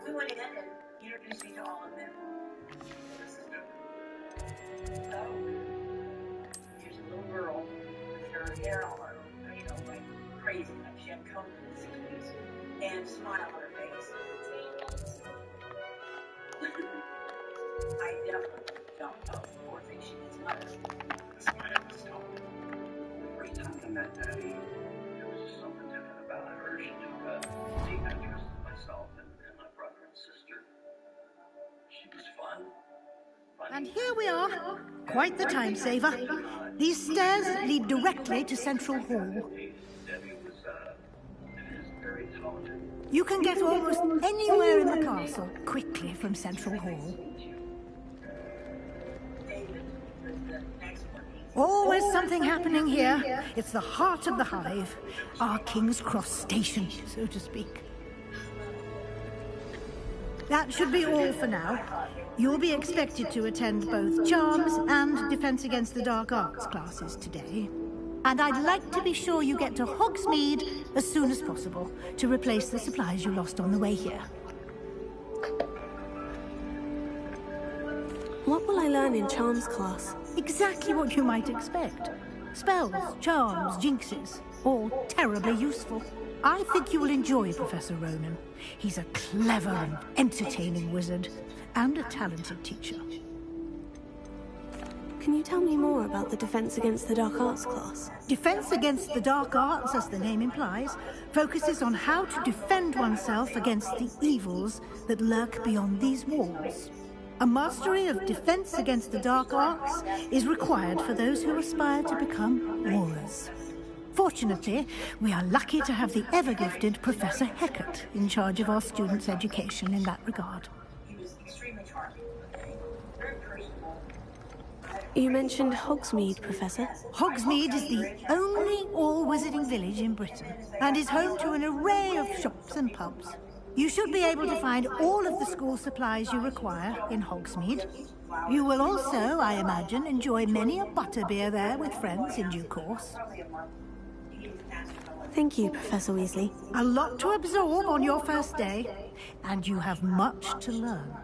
We went in and introduced me to all of them. So, here's a little girl with her hair all over, like crazy, like she had come from the 60s, and a smile on her face. I definitely don't know or think she is mother. Smile was told. The first time I met Daddy, there was just something different about her. She took a deep interest in myself and my brother and sister. She was fun. And here we are. Quite the time saver. These stairs lead directly to Central Hall. You can get almost anywhere in the castle quickly from Central Hall. Always something happening here. It's the heart of the hive. Our King's Cross station, so to speak. That should be all for now. You'll be expected to attend both Charms and Defense Against the Dark Arts classes today. And I'd like to be sure you get to Hogsmeade as soon as possible to replace the supplies you lost on the way here. What will I learn in Charms class? Exactly what you might expect. Spells, charms, jinxes, all terribly useful. I think you will enjoy Professor Ronan. He's a clever and entertaining wizard, and a talented teacher. Can you tell me more about the Defense Against the Dark Arts class? Defense Against the Dark Arts, as the name implies, focuses on how to defend oneself against the evils that lurk beyond these walls. A mastery of Defense Against the Dark Arts is required for those who aspire to become Aurors. Fortunately, we are lucky to have the ever-gifted Professor Hecat in charge of our students' education in that regard. He was extremely charming, very personable. You mentioned Hogsmeade, Professor. Hogsmeade is the only all-wizarding village in Britain, and is home to an array of shops and pubs. You should be able to find all of the school supplies you require in Hogsmeade. You will also, I imagine, enjoy many a butterbeer there with friends in due course. Thank you, Professor Weasley. A lot to absorb on your first day, and you have much to learn.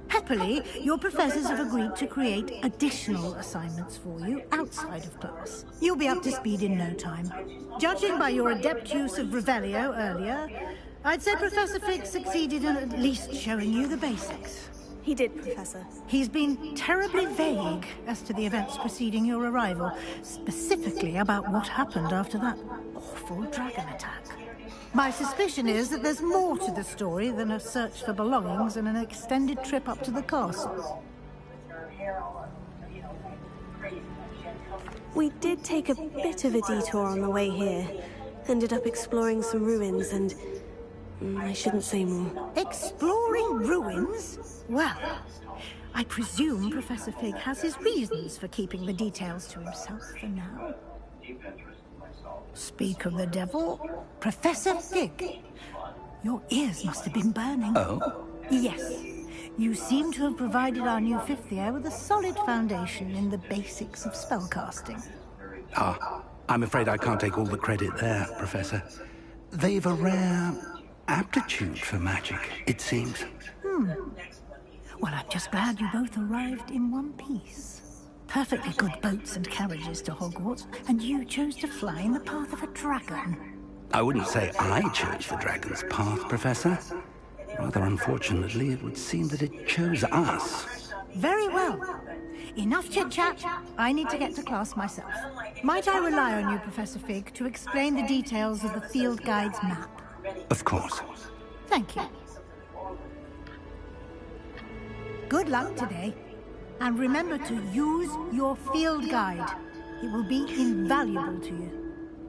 Happily, your professors have agreed to create additional assignments for you outside of class. You'll be up to speed in no time. Judging by your adept use of Revelio earlier, I'd say Professor Fig succeeded in at least showing you the basics. He did, Professor. He's been terribly vague as to the events preceding your arrival, specifically about what happened after that awful dragon attack. My suspicion is that there's more to the story than a search for belongings and an extended trip up to the castle. We did take a bit of a detour on the way here. Ended up exploring some ruins and... I shouldn't say more. Exploring ruins? Well, I presume Professor Fig has his reasons for keeping the details to himself for now. Speak of the devil, Professor Fig. Your ears must have been burning. Oh? Yes. You seem to have provided our new fifth year with a solid foundation in the basics of spellcasting. Ah, I'm afraid I can't take all the credit there, Professor. They've a rare aptitude for magic, it seems. Well, I'm just glad you both arrived in one piece. Perfectly good boats and carriages to Hogwarts, and you chose to fly in the path of a dragon. I wouldn't say I chose the dragon's path, Professor. Rather unfortunately, it would seem that it chose us. Very well. Enough chit-chat. I need to get to class myself. Might I rely on you, Professor Fig, to explain the details of the field guide's map? Of course. Thank you. Good luck today. And remember to use your field guide. It will be invaluable to you.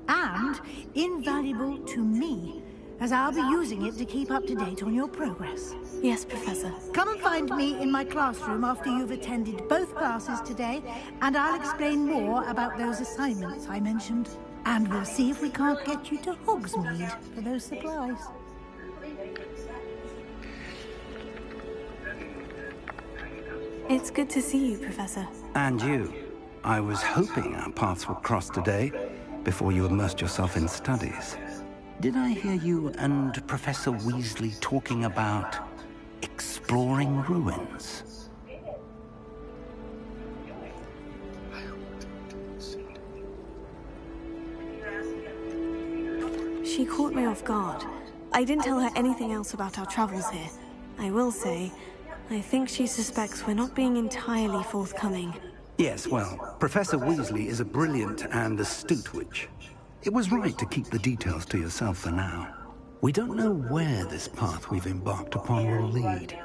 and invaluable to me, as I'll be using it to keep up to date on your progress. Yes, Professor. Come and find me in my classroom after you've attended both classes today, and I'll explain more about those assignments I mentioned. And we'll see if we can't get you to Hogsmeade for those supplies. It's good to see you, Professor. And you. I was hoping our paths would cross today, before you immersed yourself in studies. Did I hear you and Professor Weasley talking about exploring ruins? She caught me off guard. I didn't tell her anything else about our travels here. I will say, I think she suspects we're not being entirely forthcoming. Yes, well, Professor Weasley is a brilliant and astute witch. It was right to keep the details to yourself for now. We don't know where this path we've embarked upon will lead.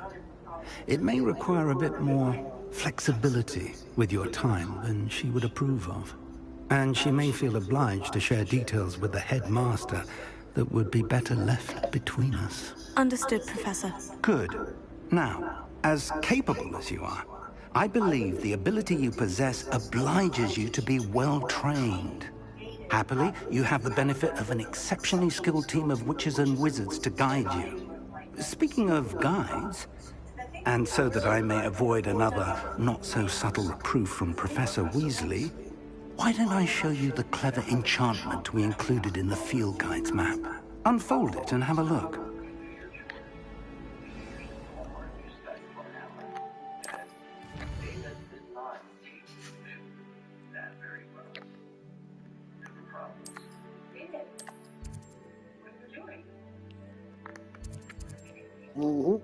It may require a bit more flexibility with your time than she would approve of. And she may feel obliged to share details with the headmaster that would be better left between us. Understood, Professor. Good. Now, as capable as you are, I believe the ability you possess obliges you to be well-trained. Happily, you have the benefit of an exceptionally skilled team of witches and wizards to guide you. Speaking of guides, and so that I may avoid another not-so-subtle reproof from Professor Weasley, why don't I show you the clever enchantment we included in the field guide's map? Unfold it and have a look. Mm-hmm.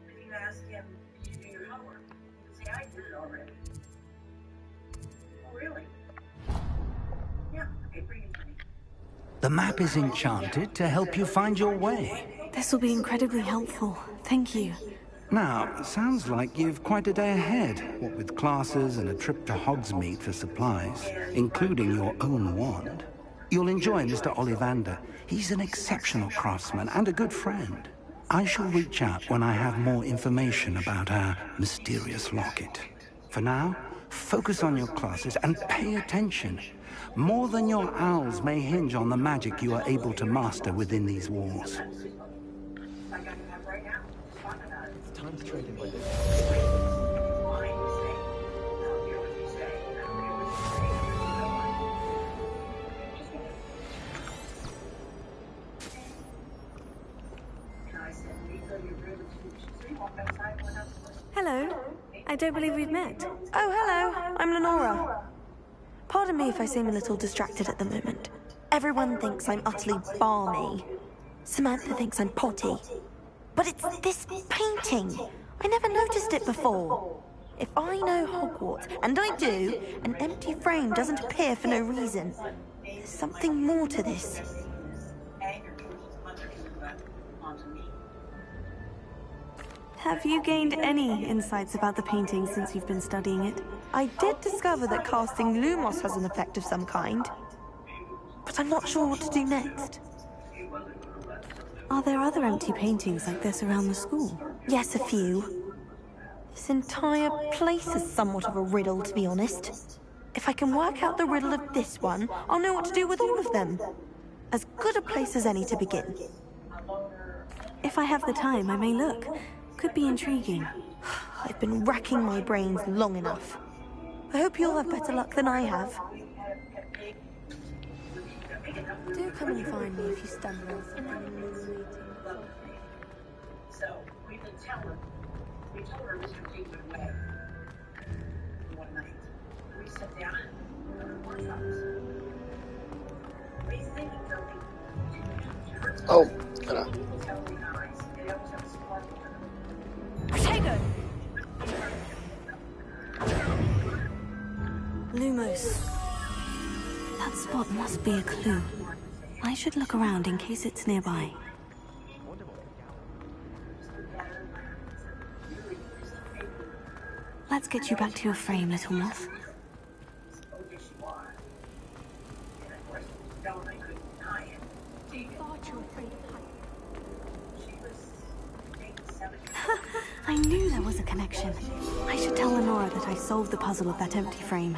If you ask him, did you do your homework? He'll say, I did it already. Oh, really? Yeah, okay, bring it to me. The map is enchanted to help you find your way. This will be incredibly helpful. Thank you. Now, it sounds like you've quite a day ahead, what with classes and a trip to Hogsmeade for supplies, including your own wand. You'll enjoy Mr. Ollivander. He's an exceptional craftsman and a good friend. I shall reach out when I have more information about our mysterious locket. For now, focus on your classes and pay attention. More than your owls may hinge on the magic you are able to master within these walls. It's time to trade in. Hello. I don't believe we've met. Oh, hello. I'm Lenora. Pardon me if I seem a little distracted at the moment. Everyone thinks I'm utterly balmy. Samantha thinks I'm potty. But it's this painting. I never noticed it before. If I know Hogwarts, and I do, an empty frame doesn't appear for no reason. There's something more to this. Have you gained any insights about the painting since you've been studying it? I did discover that casting Lumos has an effect of some kind, but I'm not sure what to do next. Are there other empty paintings like this around the school? Yes, a few. This entire place is somewhat of a riddle, to be honest. If I can work out the riddle of this one, I'll know what to do with all of them. As good a place as any to begin. If I have the time, I may look. Could be intriguing. I've been racking my brains long enough. I hope you'll have better luck than I have. Do come and find me if you stumble. So we can tell her. We told her Mr. King would away. One night, we sat down and workshops. We think Oh, got Protego! Lumos. That spot must be a clue. I should look around in case it's nearby. Let's get you back to your frame, little moth. don't was a connection. I should tell Lenora that I solved the puzzle of that empty frame.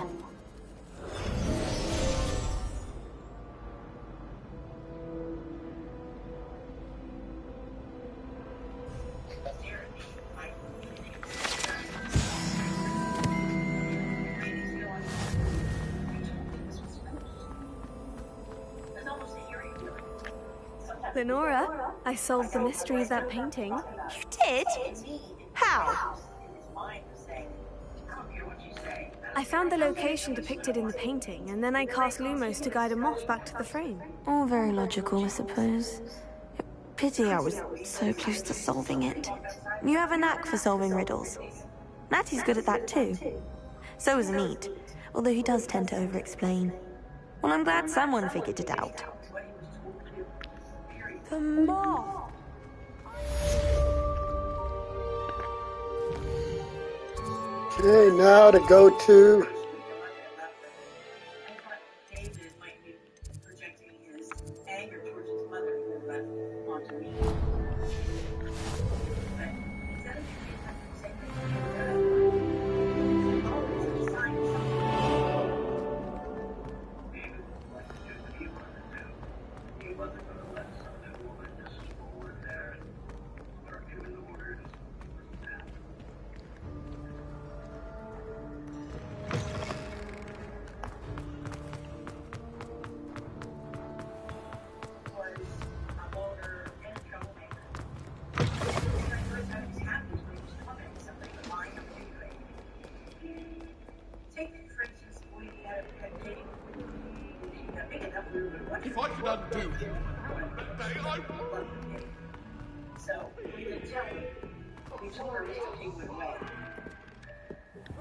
Lenora, I solved the mystery of that painting. You did? How? I found the location depicted in the painting, and then I cast Lumos to guide a moth back to the frame. All very logical, I suppose. Pity I was so close to solving it. You have a knack for solving riddles. Natty's good at that too. So is Neat, although he does tend to over-explain. Well, I'm glad someone figured it out. The moth! Okay, now to go to... David might be projecting his anger towards his mother onto me. But instead of saying he wasn't going to let some new woman just forward there and start giving orders. If I could undo that day, I would. So, we didn't tell him. We told her Mr. King went away.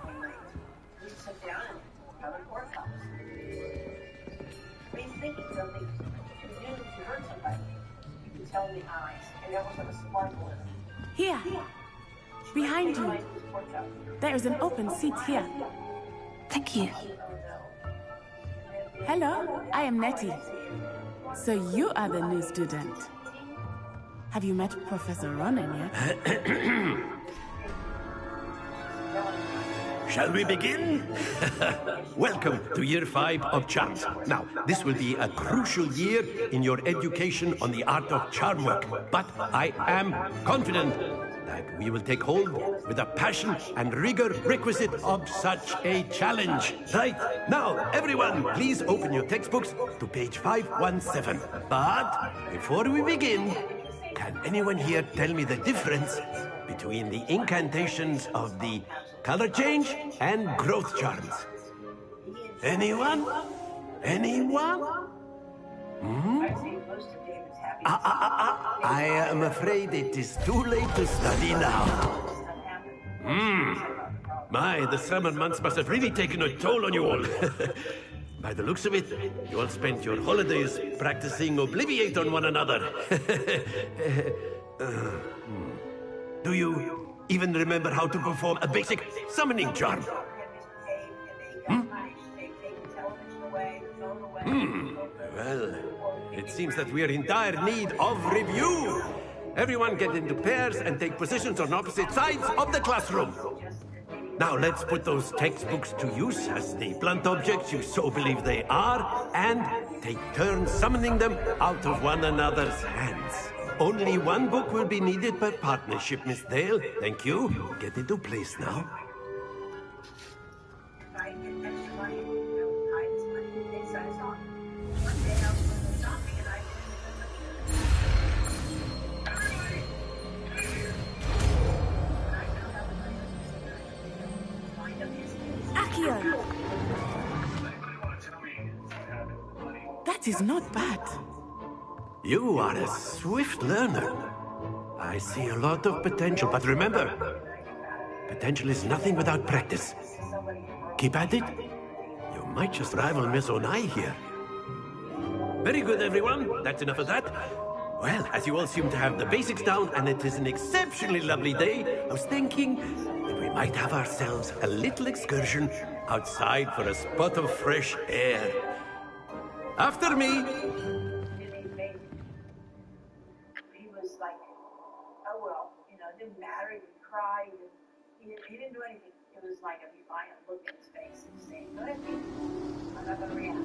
One night, we sat down in another courthouse. I mean, thinking something, if you knew if you hurt somebody, you could tell in the eyes, and there wasn't a sparkle in them. Here. Behind you. There is an open seat here. Thank you. Hello, I am Nettie. So you are the new student. Have you met Professor Ronan yet? Shall we begin? Welcome to Year 5 of Charms. Now, this will be a crucial year in your education on the art of charm work, but I am confident that we will take hold with the passion and rigor requisite of such a challenge. Right, now, everyone, please open your textbooks to page 517. But before we begin, can anyone here tell me the difference between the incantations of the color change and growth charms? Anyone? Anyone? Hmm? I am afraid it is too late to study now. My, the summer months must have really taken a toll on you all. By the looks of it, you all spent your holidays practicing Obliviate on one another. Do you even remember how to perform a basic summoning charm? Well, it seems that we are in dire need of review. Everyone get into pairs and take positions on opposite sides of the classroom. Now let's put those textbooks to use as the blunt objects you so believe they are, and take turns summoning them out of one another's hands. Only one book will be needed per partnership, Miss Dale. Thank you. Get into place now. That is not bad. You are a swift learner. I see a lot of potential, but remember, potential is nothing without practice. Keep at it. You might just rival Miss Onai here. Very good, everyone. That's enough of that. Well, as you all seem to have the basics down, and it is an exceptionally lovely day, I was thinking that we might have ourselves a little excursion outside for a spot of fresh air. After me! He was like, oh well, you know, it didn't matter, he cried, He didn't do anything. It was like if you buy a look in his face and say, good, I'm not gonna react.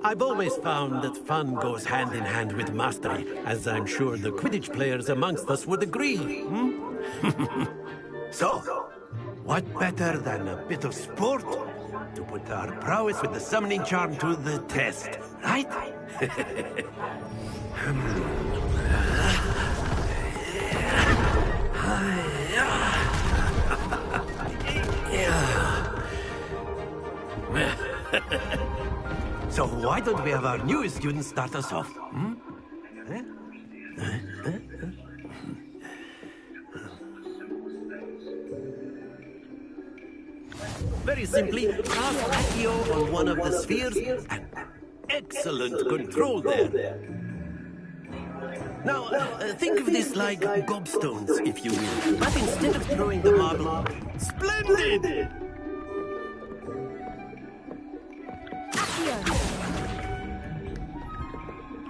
I've always found that fun goes hand in hand with mastery, as I'm sure the Quidditch players amongst us would agree. So, what better than a bit of sport to put our prowess with the summoning charm to the test, right? So why don't we have our newest student start us off? Very simply, cast Accio on one of the spheres and excellent control there. Now, think of this like gobstones, if you will. But instead of throwing the marble... Splendid!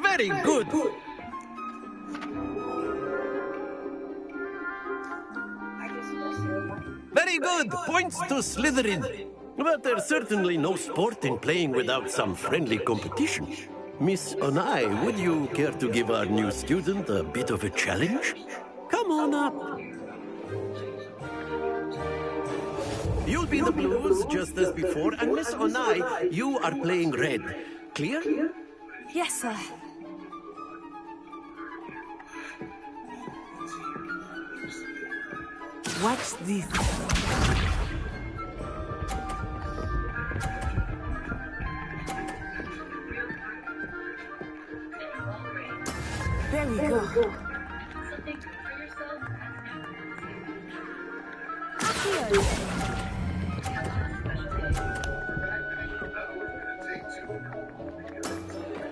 Very good! Very good! Points to Slytherin. But there's certainly no sport in playing without some friendly competition. Miss Onai, would you care to give our new student a bit of a challenge? Come on up. You'll be the blues, just as before, and Miss Onai, you are playing red. Clear? Yes, sir. Watch this. There we go.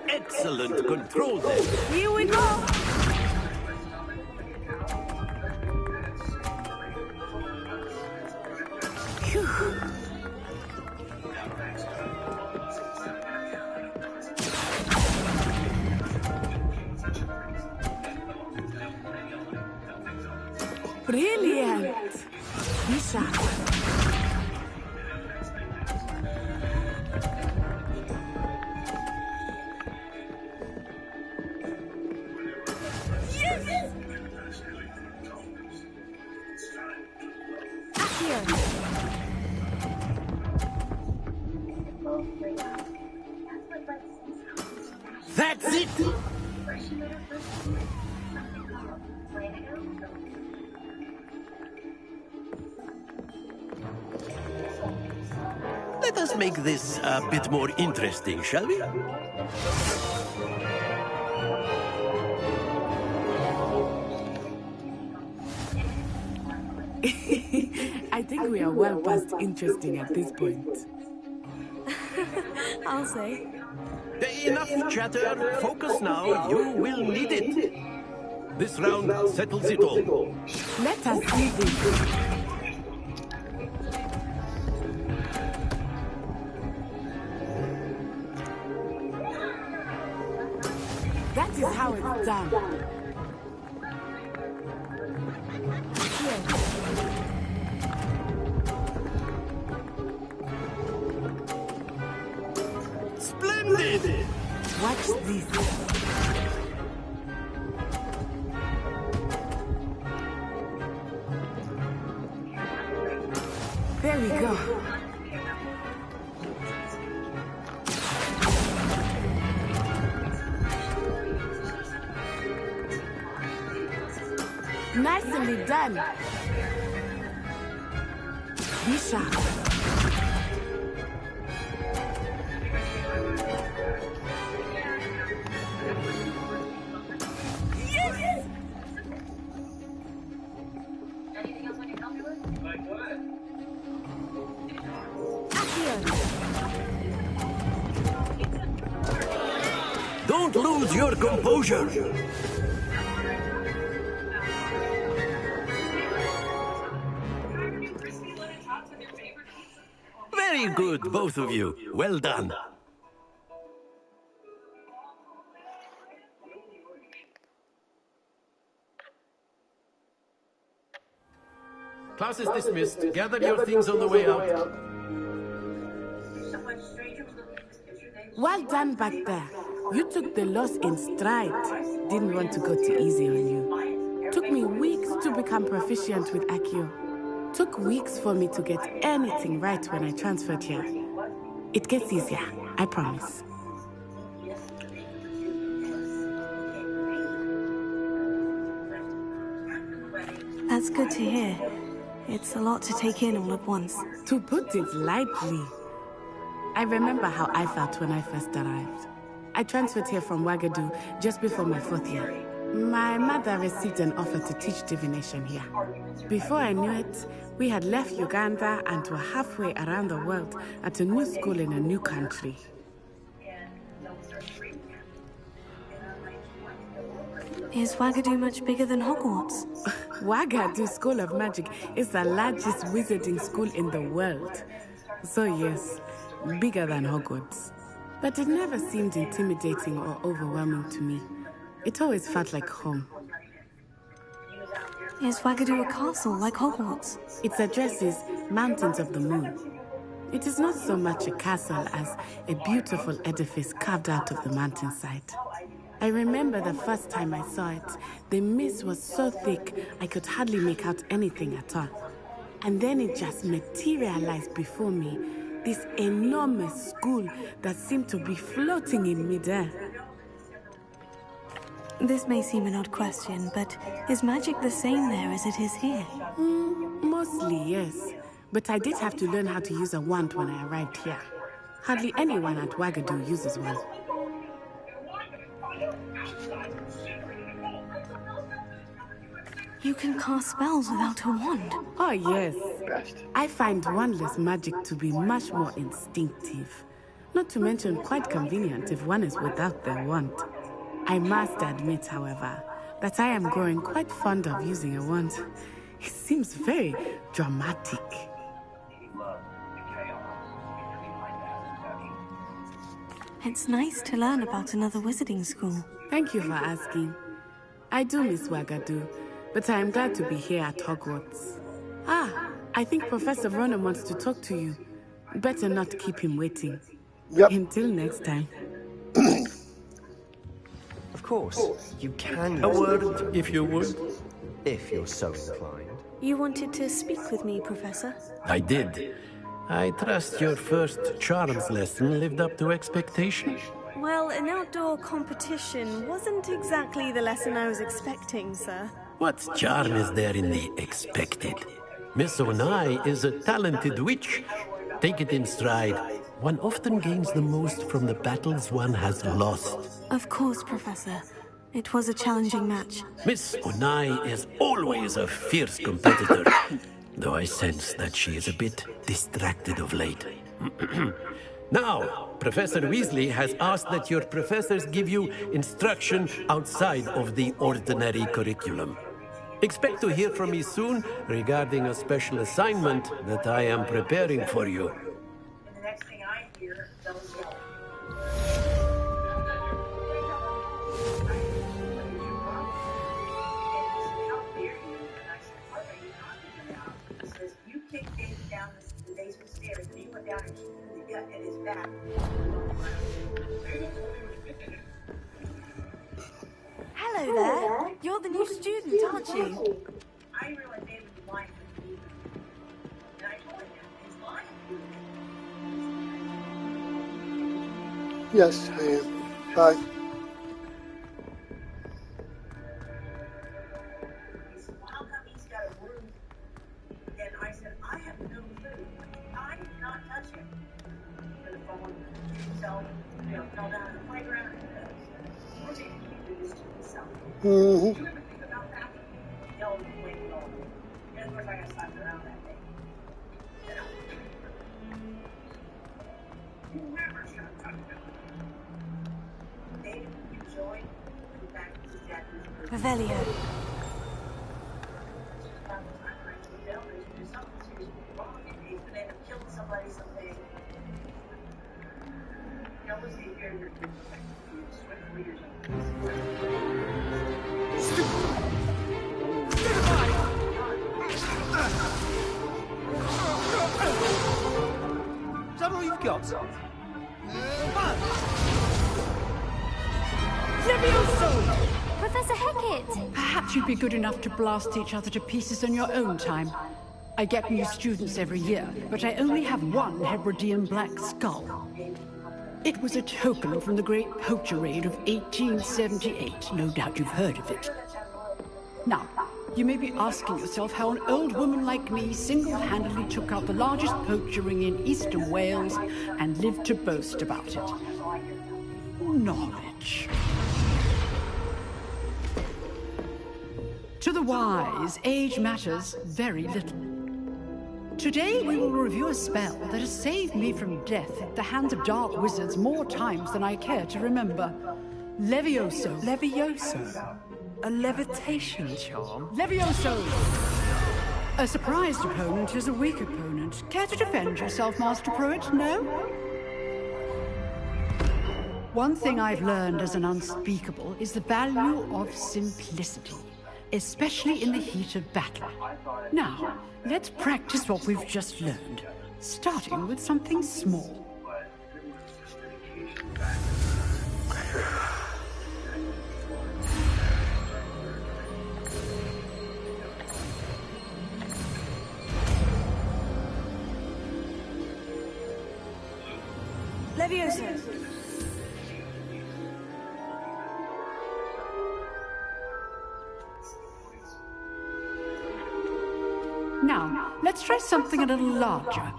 Excellent control there. Here we go. Brilliant! Lisa. Yes! Here. That's it! Let us make this a bit more interesting, shall we? I think we are well past interesting at this point. I'll say. Enough chatter. Focus now. You will need it. This round settles it all. Let us see this. That is how it's done. Splendid! Watch this. There we go. Nicely done. Be sharp. Yes! Anything else I can help you with? Don't lose your composure. Very good, both of you. Well done. Class is dismissed. Gather your things on the way out. Well done back there. You took the loss in stride. Didn't want to go too easy on you. Took me weeks to become proficient with Accio. Took weeks for me to get anything right when I transferred here. It gets easier, I promise. That's good to hear. It's a lot to take in all at once. To put it lightly, I remember how I felt when I first arrived. I transferred here from Wagadu just before my 4th year. My mother received an offer to teach divination here. Before I knew it, we had left Uganda and were halfway around the world at a new school in a new country. Is Wagadu much bigger than Hogwarts? Wagadu School of Magic is the largest wizarding school in the world. So yes, bigger than Hogwarts. But it never seemed intimidating or overwhelming to me. It always felt like home. Is Wagadu a castle like Hogwarts? Its address is Mountains of the Moon. It is not so much a castle as a beautiful edifice carved out of the mountainside. I remember the first time I saw it, the mist was so thick I could hardly make out anything at all. And then it just materialized before me, this enormous school that seemed to be floating in midair. This may seem an odd question, but is magic the same there as it is here? Mostly, yes. But I did have to learn how to use a wand when I arrived here. Hardly anyone at Wagadu uses one. You can cast spells without a wand? Oh, yes. I find wandless magic to be much more instinctive. Not to mention quite convenient if one is without their wand. I must admit, however, that I am growing quite fond of using a wand. It seems very dramatic. It's nice to learn about another wizarding school. Thank you for asking. I do miss Wagadu, but I am glad to be here at Hogwarts. Ah, I think Professor Ronan wants to talk to you. Better not keep him waiting. Yep. Until next time. Of course, you can. A word, if you would. If you're so inclined. You wanted to speak with me, Professor? I did. I trust your first charms lesson lived up to expectation. Well, an outdoor competition wasn't exactly the lesson I was expecting, sir. What charm is there in the expected? Miss Onai is a talented witch. Take it in stride. One often gains the most from the battles one has lost. Of course, Professor. It was a challenging match. Miss Onai is always a fierce competitor, though I sense that she is a bit distracted of late. Now, Professor Weasley has asked that your professors give you instruction outside of the ordinary curriculum. Expect to hear from me soon regarding a special assignment that I am preparing for you. The next thing I hear, those yell. You kicked David down the basement stairs, and he went down and kicked him in the gut at his back. Hello there. You're the new student, aren't you? I realized David was lying to me. And I told him, he's lying. Yes, I am. Bye. He said, well, how come he's got a room? And I said, I have no clue. I did not touch him. For the phone, himself, fell down in the playground. We're taking you to this to himself. Do you ever think about that? No, wait, no. And of course, I got slapped around that day. You never should have touched him. David, you joined. In fact, this is exactly Revelio. Somebody someday. You always take care of your swift leaders. that all you've got? Levioso! Professor Hecat! Perhaps you'd be good enough to blast each other to pieces in your own time. I get new students every year, but I only have one Hebridean black skull. It was a token from the Great Poacher Raid of 1878. No doubt you've heard of it. Now, you may be asking yourself how an old woman like me single-handedly took out the largest poacher ring in eastern Wales and lived to boast about it. Knowledge. To the wise, age matters very little. Today we will review a spell that has saved me from death at the hands of dark wizards more times than I care to remember. Levioso. Levioso? A levitation charm? Levioso! A surprised opponent is a weak opponent. Care to defend yourself, Master Pruitt? No? One thing I've learned as an unspeakable is the value of simplicity, especially in the heat of battle. Now, let's practice what we've just learned, starting with something small. Levioso! Now, let's try something a little larger.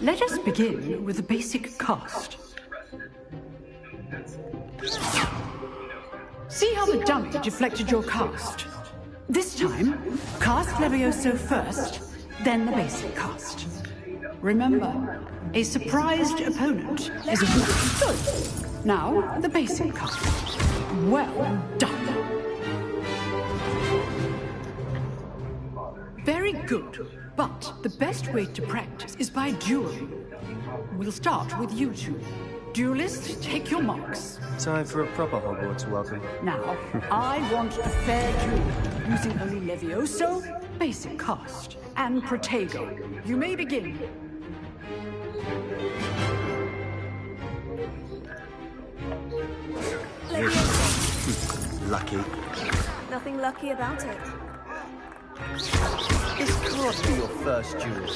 Let us begin with a basic cast. See how the dummy deflected your cast? This time, cast Levioso first, then the basic cast. Remember, a surprised opponent is a weak foe. Now, the basic cast. Well done. Very good, but the best way to practice is by dueling. We'll start with you two. Duelists, take your marks. Time for a proper Hogwarts welcome. Now, I want a fair duel, using only Levioso, basic cast, and Protego. You may begin. Lucky. Nothing lucky about it. This can't be your first duel.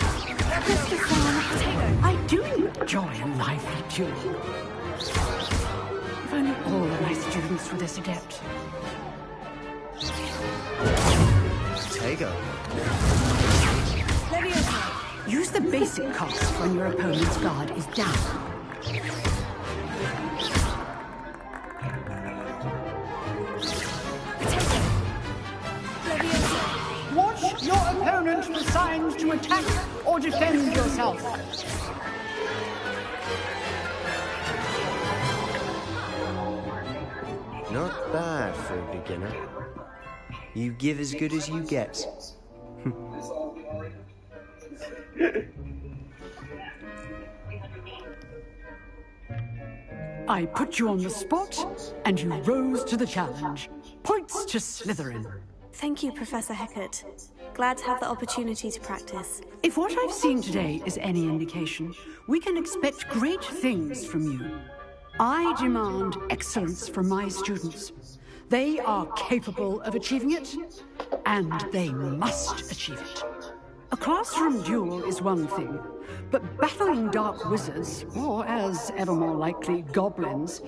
I do enjoy a lively duel. If only all of my students were this adept. Protego. Levioso. Use the basic cast when your opponent's guard is down. Watch your opponent assigned to attack or defend yourself. Not bad for a beginner. You give as good as you get. I put you on the spot, and you rose to the challenge. Points to Slytherin. Thank you, Professor Hecat. Glad to have the opportunity to practice. If what I've seen today is any indication, we can expect great things from you. I demand excellence from my students. They are capable of achieving it, and they must achieve it. A classroom duel is one thing, but battling dark wizards, or as ever more likely, goblins,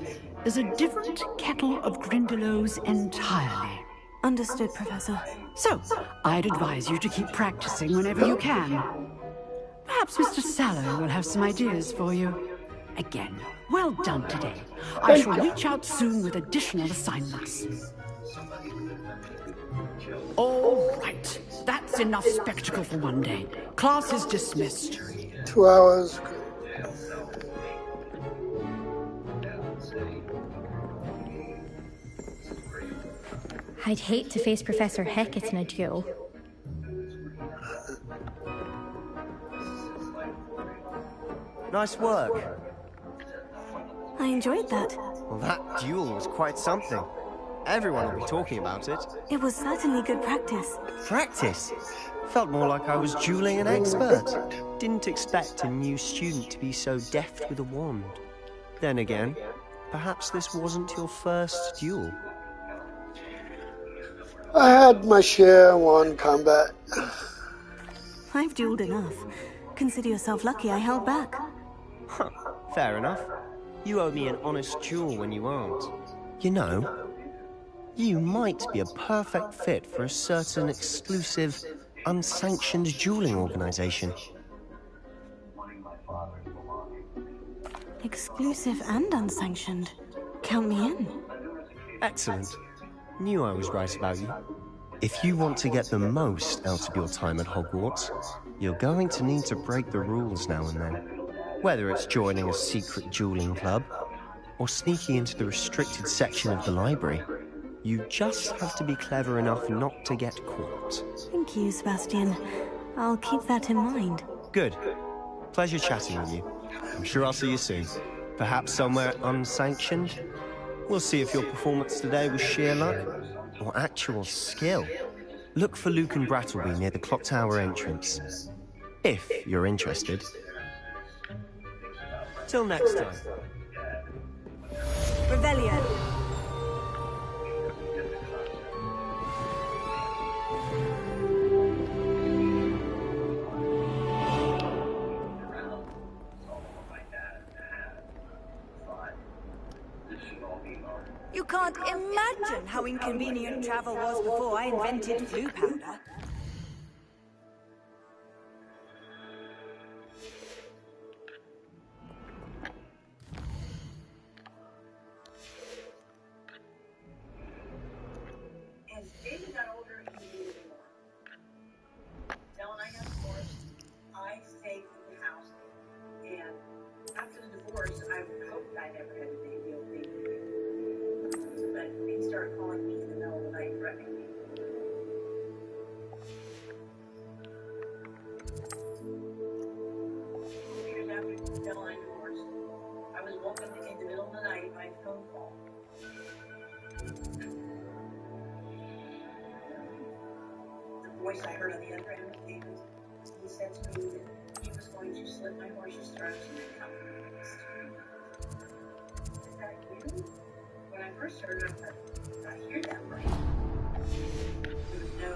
is a different kettle of Grindylows entirely. Understood, Professor. So, I'd advise you to keep practicing whenever you can. Perhaps Mr. Sallow will have some ideas for you. Again, well done today. I shall reach out soon with additional assignments. All right, that's enough spectacle for one day. Class is dismissed. 2 hours. I'd hate to face Professor Hecat in a duel. Nice work. I enjoyed that. Well, that duel was quite something. Everyone will be talking about it. It was certainly good practice. Practice? Felt more like I was dueling an expert. Didn't expect a new student to be so deft with a wand. Then again, perhaps this wasn't your first duel. I had my share in one combat. I've dueled enough. Consider yourself lucky I held back. Huh, fair enough. You owe me an honest duel when you aren't. You know, you might be a perfect fit for a certain exclusive, unsanctioned dueling organization. Exclusive and unsanctioned. Count me in. Excellent. Knew I was right about you. If you want to get the most out of your time at Hogwarts, you're going to need to break the rules now and then. Whether it's joining a secret dueling club, or sneaking into the restricted section of the library, you just have to be clever enough not to get caught. Thank you, Sebastian. I'll keep that in mind. Good. Pleasure chatting with you. I'm sure I'll see you soon. Perhaps somewhere unsanctioned? We'll see if your performance today was sheer luck or actual skill. Look for Luke and Brattleby near the clock tower entrance, if you're interested. Till next time. Revelio. You can't imagine how inconvenient travel was before I invented flu powder. As David got older, he needed more. Del and I got divorced. I stayed in the house. And after the divorce, I hoped I never had a baby. But he started calling me in the middle of the night, threatening me. Years after Del and I divorced, I was woken in the middle of the night by a phone call. The voice I heard on the other end of the table, he said to me that he was going to slit my horse's throat and cut my wrist. Is that you? When I first heard it, I thought, I hear that right. There was no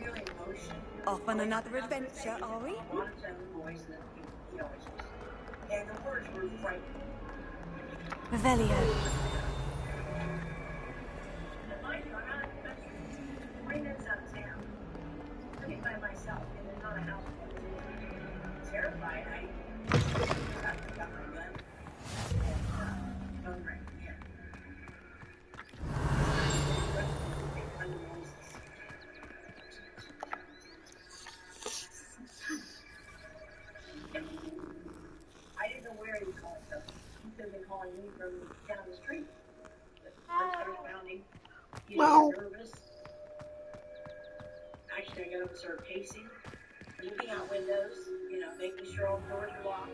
real emotion. Off on another adventure, are we? Monotone voice that he always was. And the words were frightening. Revelio. Mind you, I'm out of the country. 3 minutes out of town. Living by myself, and there's not a house full of people. Terrified, I got my gun and phone rang again. I didn't know where he was calling from. He could have been calling me from down the street. But first I was pounding. He was nervous. Actually, I got up and started pacing, looking out windows, making sure all the doors were locked.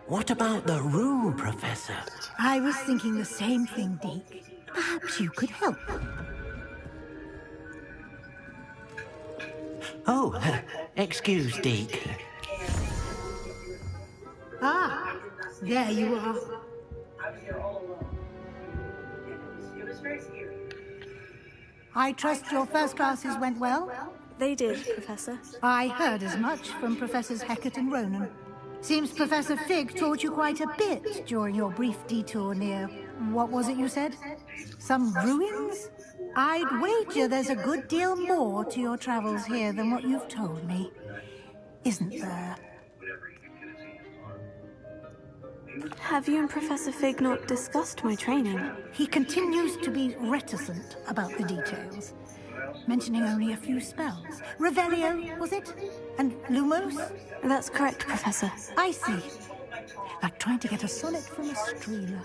What about the room, Professor? I was thinking the same thing, Deke. Perhaps you could help. Oh, excuse, Deke. Ah, there you are. I was there all alone. And it was very scary. I trust your first classes went well? They did, Professor. I heard as much from Professors Hecat and Ronan. Seems Professor Fig taught you quite a bit during your brief detour near... what was it you said? Some ruins? I'd wager there's a good deal more to your travels here than what you've told me. Isn't there? Have you and Professor Fig not discussed my training? He continues to be reticent about the details, mentioning only a few spells. Revelio, was it? And Lumos? That's correct, Professor. I see. Like trying to get a sonnet from a streamer.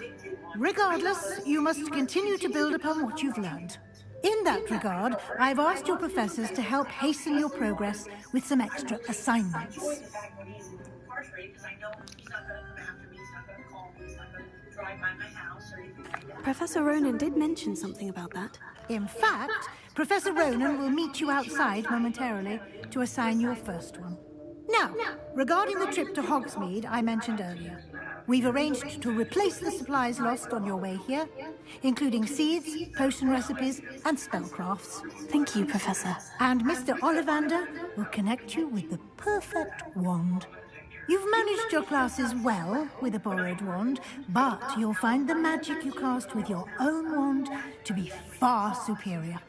Regardless, you must continue to build upon what you've learned. In that regard, I've asked your professors to help hasten your progress with some extra assignments. Marjorie, because I know he's not going to come after me, he's not going to call me, he's not going to drive by my house or anything like that. Professor Ronan did mention something about that. In fact, Professor Ronan will meet you outside momentarily to assign your first one. Now, regarding the trip to Hogsmeade I mentioned earlier, we've arranged to replace the supplies lost on your way here, including seeds, potion recipes, and spellcrafts. Thank you, Professor. And Mr. Ollivander will connect you with the perfect wand. You've managed your classes well with a borrowed wand, but you'll find the magic you cast with your own wand to be far superior.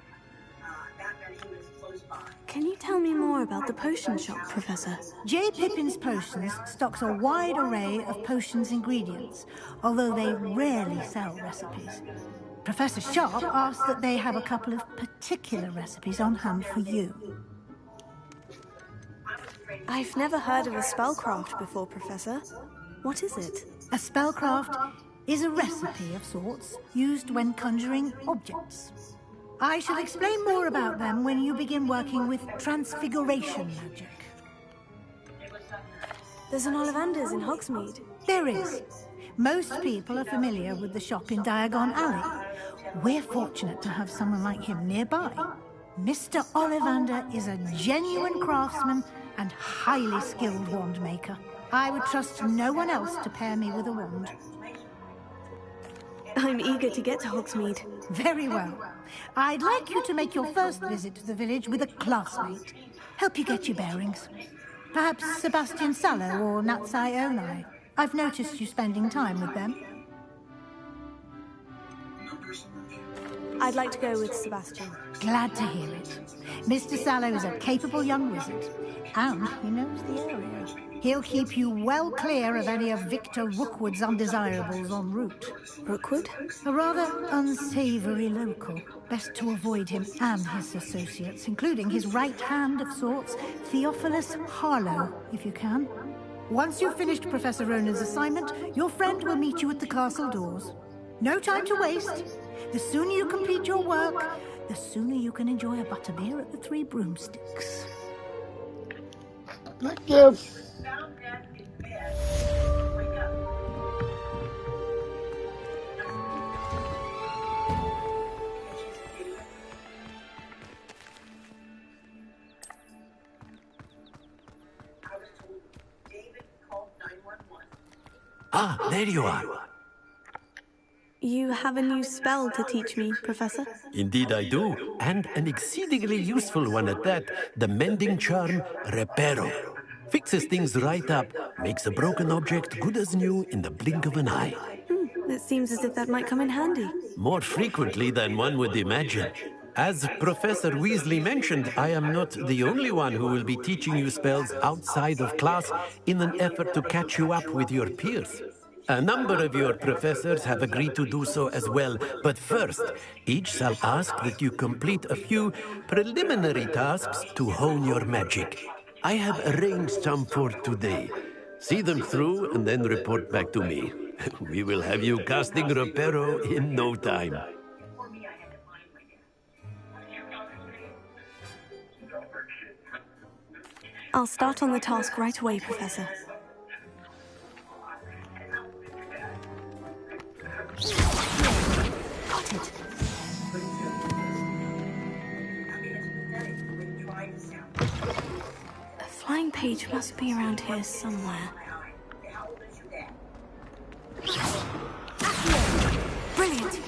Can you tell me more about the potion shop, Professor? J. Pippin's Potions stocks a wide array of potions ingredients, although they rarely sell recipes. Professor Sharp asked that they have a couple of particular recipes on hand for you. I've never heard of a spellcraft before, Professor. What is it? A spellcraft is a recipe of sorts used when conjuring objects. I shall explain more about them when you begin working with transfiguration magic. There's an Ollivander's in Hogsmeade. There is. Most people are familiar with the shop in Diagon Alley. We're fortunate to have someone like him nearby. Mr. Ollivander is a genuine craftsman and highly skilled wand maker. I would trust no one else to pair me with a wand. I'm eager to get to Hogsmeade. Very well. I'd like you to make your first visit to the village with a classmate. Help you get your bearings. Perhaps Sebastian Sallow or Natsai Onai. I've noticed you spending time with them. I'd like to go with Sebastian. Glad to hear it. Mr. Sallow is a capable young wizard, and he knows the area. He'll keep you well clear of any of Victor Rookwood's undesirables en route. Rookwood? A rather unsavory local. Best to avoid him and his associates, including his right hand of sorts, Theophilus Harlow, if you can. Once you've finished Professor Ronan's assignment, your friend will meet you at the castle doors. No time to waste. The sooner you complete your work, the sooner you can enjoy a butterbeer at the Three Broomsticks. Thank you. Ah, there you are. You have a new spell to teach me, Professor? Indeed I do, and an exceedingly useful one at that. The mending charm, Reparo. Fixes things right up, makes a broken object good as new in the blink of an eye. It seems as if that might come in handy. More frequently than one would imagine. As Professor Weasley mentioned, I am not the only one who will be teaching you spells outside of class in an effort to catch you up with your peers. A number of your professors have agreed to do so as well, but first, each shall ask that you complete a few preliminary tasks to hone your magic. I have arranged some for today. See them through and then report back to me. We will have you casting Reparo in no time. I'll start on the task right away, Professor. Got it. A flying page must be around here somewhere. Brilliant!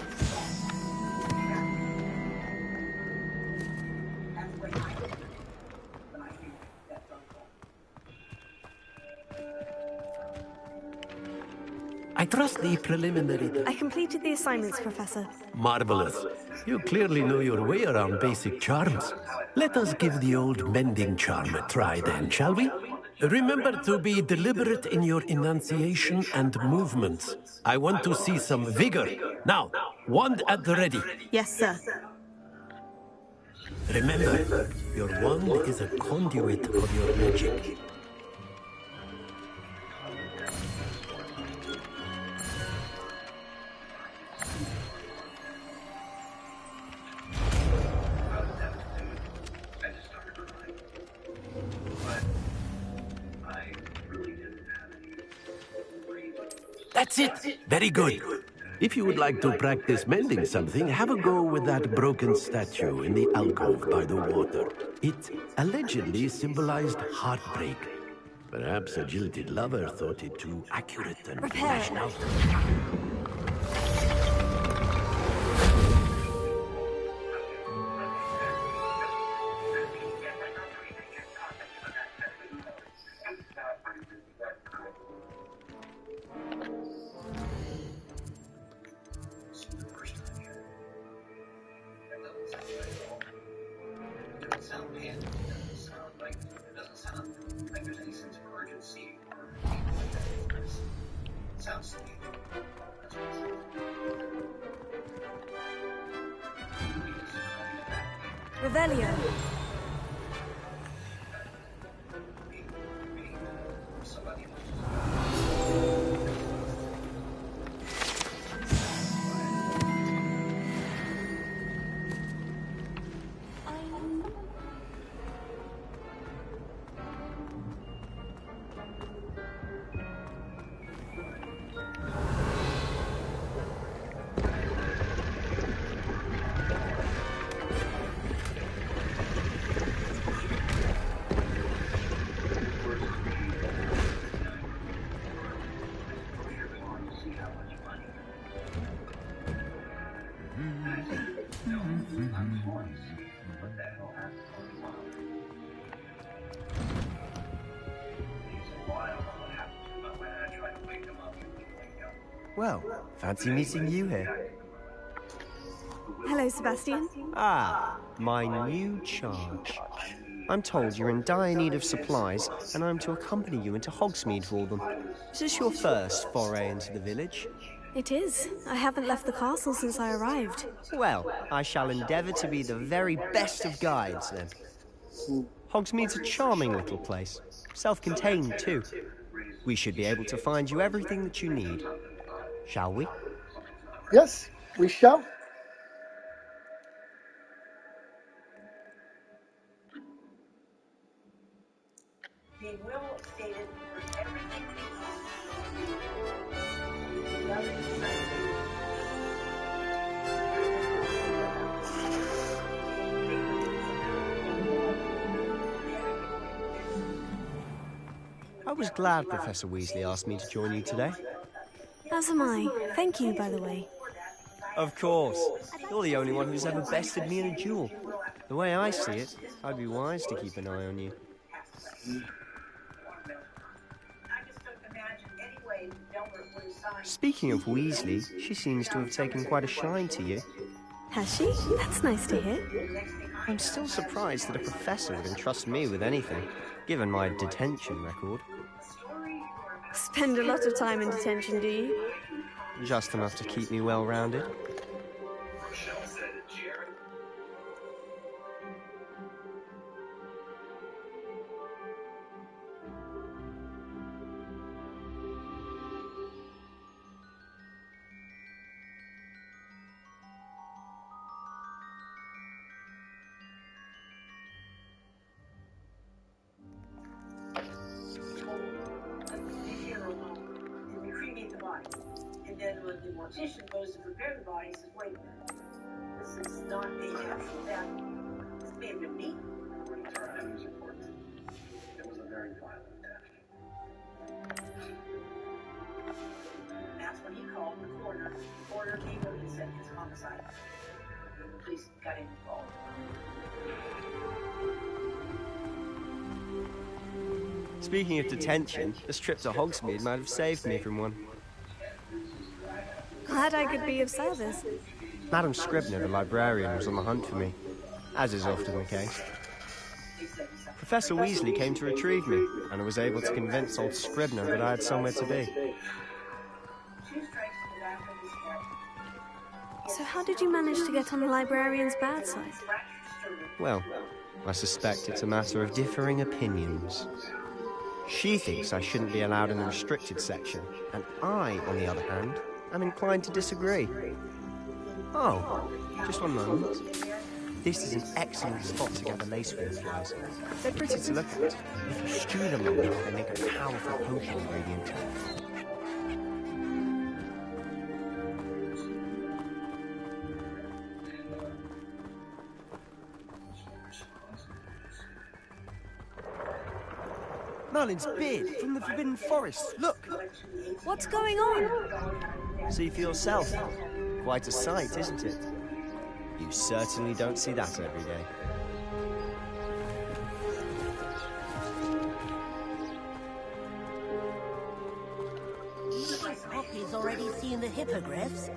I trust the preliminary... I completed the assignments, Professor. Marvelous. You clearly know your way around basic charms. Let us give the old mending charm a try then, shall we? Remember to be deliberate in your enunciation and movements. I want to see some vigor. Now, wand at the ready. Yes, sir. Remember, your wand is a conduit of your magic. That's it! Very good. If you would like to practice mending something, have a go with that broken statue in the alcove by the water. It allegedly symbolized heartbreak. Perhaps a jilted lover thought it too accurate and lashed out. Revelio. Well, fancy meeting you here. Hello, Sebastian. Ah, my new charge. I'm told you're in dire need of supplies, and I'm to accompany you into Hogsmeade for them. Is this your first foray into the village? It is. I haven't left the castle since I arrived. Well, I shall endeavour to be the very best of guides, then. Hogsmeade's a charming little place. Self-contained, too. We should be able to find you everything that you need. Shall we? Yes, we shall. The will stated for everything I was glad Professor Weasley asked me to join you today. As am I. Thank you, by the way. Of course. You're the only one who's ever bested me in a duel. The way I see it, I'd be wise to keep an eye on you. Speaking of Weasley, she seems to have taken quite a shine to you. Has she? That's nice to hear. I'm still surprised that a professor would entrust me with anything, given my detention record. Spend a lot of time in detention, do you? Just enough to keep me well-rounded. And then when the mortician goes to prepare the body, he says, wait a minute, this is not a natural death. This may have been me. According to our evidence reports, it was a very violent death. And that's when he called the coroner. The coroner came over and said it's homicide. The police got involved. Speaking of detention, this trip to Hogsmeade might have saved me from one. Glad I could be of service. Madam Scribner, the librarian, was on the hunt for me, as is often the case. Professor Weasley came to retrieve me, and I was able to convince old Scribner that I had somewhere to be. So how did you manage to get on the librarian's bad side? Well, I suspect it's a matter of differing opinions. She thinks I shouldn't be allowed in the restricted section, and I, on the other hand, am inclined to disagree. Oh, just one moment. This is an excellent spot to gather lacewing flies. They're pretty to look at. If you stew them long enough, they make a powerful potion ingredient. Merlin's beard from the Forbidden Forest. Look! What's going on? See for yourself. Quite a sight, isn't it? You certainly don't see that every day. Poppy's already seen the hippogriffs?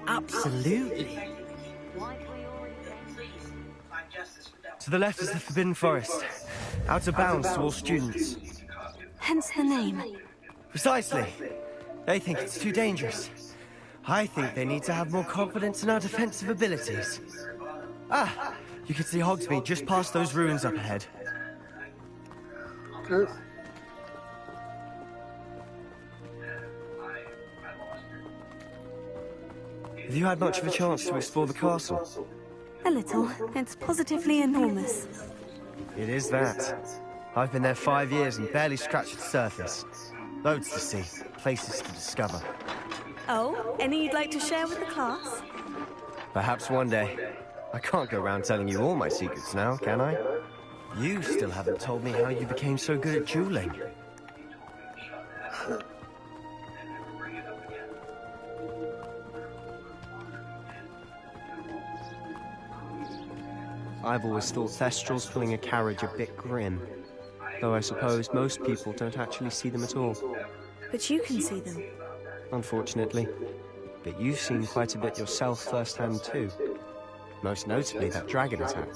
Absolutely. To the left is the Forbidden Forest. Out of bounds to all students. Hence the name. Precisely. They think it's too dangerous. I think they need to have more confidence in our defensive abilities. Ah, you can see Hogsmeade just past those ruins up ahead. Okay. Have you had much of a chance to explore the castle? A little. It's positively enormous. It is that. I've been there 5 years and barely scratched the surface. Loads to see, places to discover. Oh, any you'd like to share with the class? Perhaps one day. I can't go around telling you all my secrets now, can I? You still haven't told me how you became so good at dueling. I've always thought Thestrals pulling a carriage a bit grim. Though I suppose most people don't actually see them at all. But you can see them. Unfortunately. But you've seen quite a bit yourself firsthand too. Most notably that dragon attack.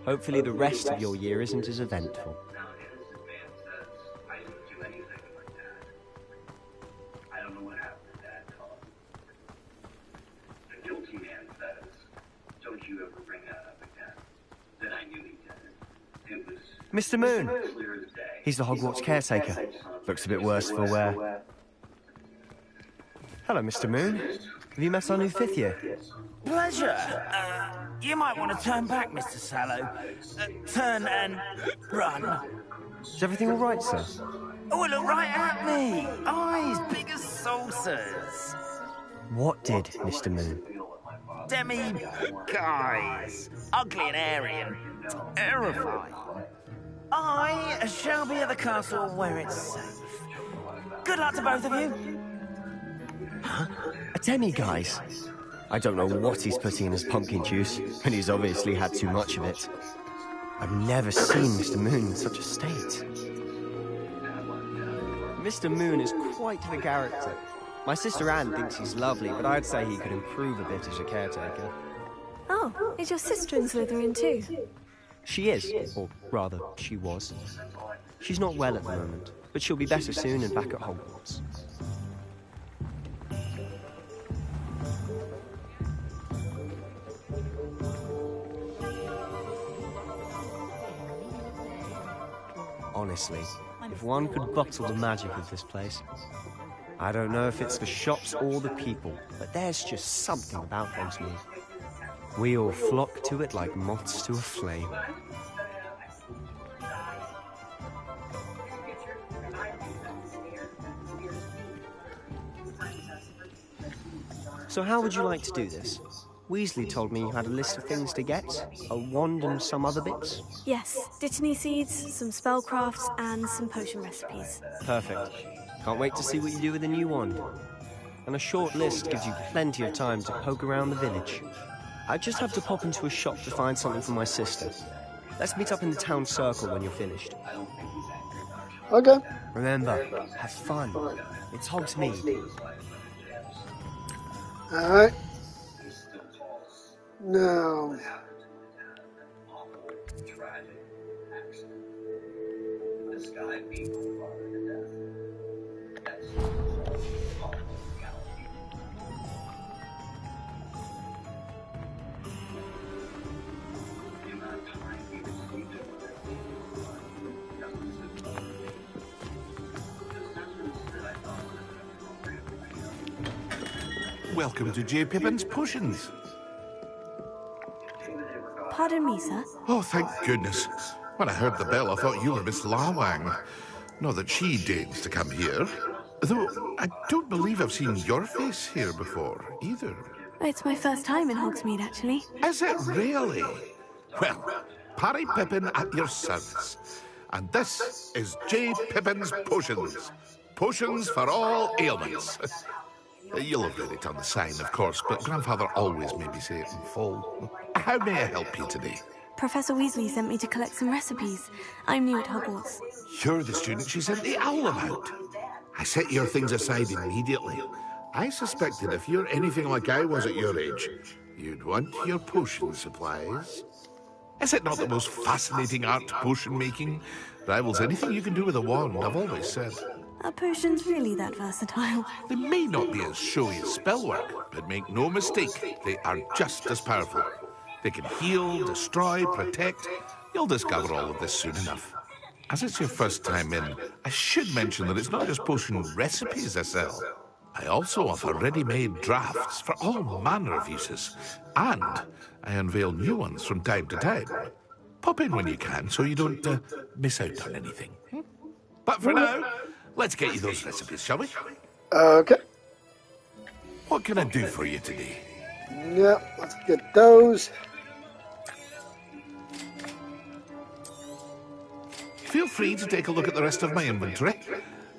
Hopefully the rest of your year isn't as eventful. Mr. Moon! He's the Hogwarts caretaker. Looks a bit worse for wear. Hello, Mr. Moon. Have you met our new 5th year? Pleasure. You might want to turn back, Mr. Sallow. Turn and run. Is everything all right, sir? Oh, look right at me. Eyes big as saucers. What did, Mr. Moon? Demi-guys. Ugly and airy and terrifying. I shall be at the castle where it's safe. Good luck to both of you. Huh? A demi-guise? I don't know what he's putting in his pumpkin juice, and he's obviously had too much of it. I've never seen Mr. Moon in such a state. Mr. Moon is quite the character. My sister Anne thinks he's lovely, but I'd say he could improve a bit as a caretaker. Oh, is your sister in Slytherin too? She is, or rather, she was. She's not well at the moment, but she'll be better soon and back at Hogwarts. Honestly, if one could bottle the magic of this place. I don't know if it's the shops or the people, but there's just something about Hogsmeade. We all flock to it like moths to a flame. So how would you like to do this? Weasley told me you had a list of things to get, a wand and some other bits. Yes, Dittany seeds, some spellcrafts, and some potion recipes. Perfect. Can't wait to see what you do with the new wand. And a short list gives you plenty of time to poke around the village. I just have to pop into a shop to find something for my sister. Let's meet up in the town circle when you're finished. Okay. Remember, have fun. It's Hogsmeade. Alright. Now. Welcome to J. Pippin's Potions. Pardon me, sir. Oh, thank goodness. When I heard the bell, I thought you were Miss Lawang. Not that she deigns to come here. Though I don't believe I've seen your face here before, either. It's my first time in Hogsmeade, actually. Is it really? Well, Parry Pippin at your service. And this is J. Pippin's Potions. Potions for all ailments. You'll have read it on the sign, of course, but Grandfather always made me say it in full. How may I help you today? Professor Weasley sent me to collect some recipes. I'm new at Hogwarts. You're the student she sent the owl about. I set your things aside immediately. I suspected if you're anything like I was at your age, you'd want your potion supplies. Is it not the most fascinating art, potion making? Rivals anything you can do with a wand, I've always said. Are potions really that versatile? They may not be as showy as spellwork, but make no mistake, they are just as powerful. They can heal, destroy, protect. You'll discover all of this soon enough. As it's your first time in, I should mention that it's not just potion recipes I sell. I also offer ready-made drafts for all manner of uses. And I unveil new ones from time to time. Pop in when you can so you don't miss out on anything. But for now, let's get you those recipes, shall we? Okay. What can I do for you today? Yeah, let's get those. Feel free to take a look at the rest of my inventory.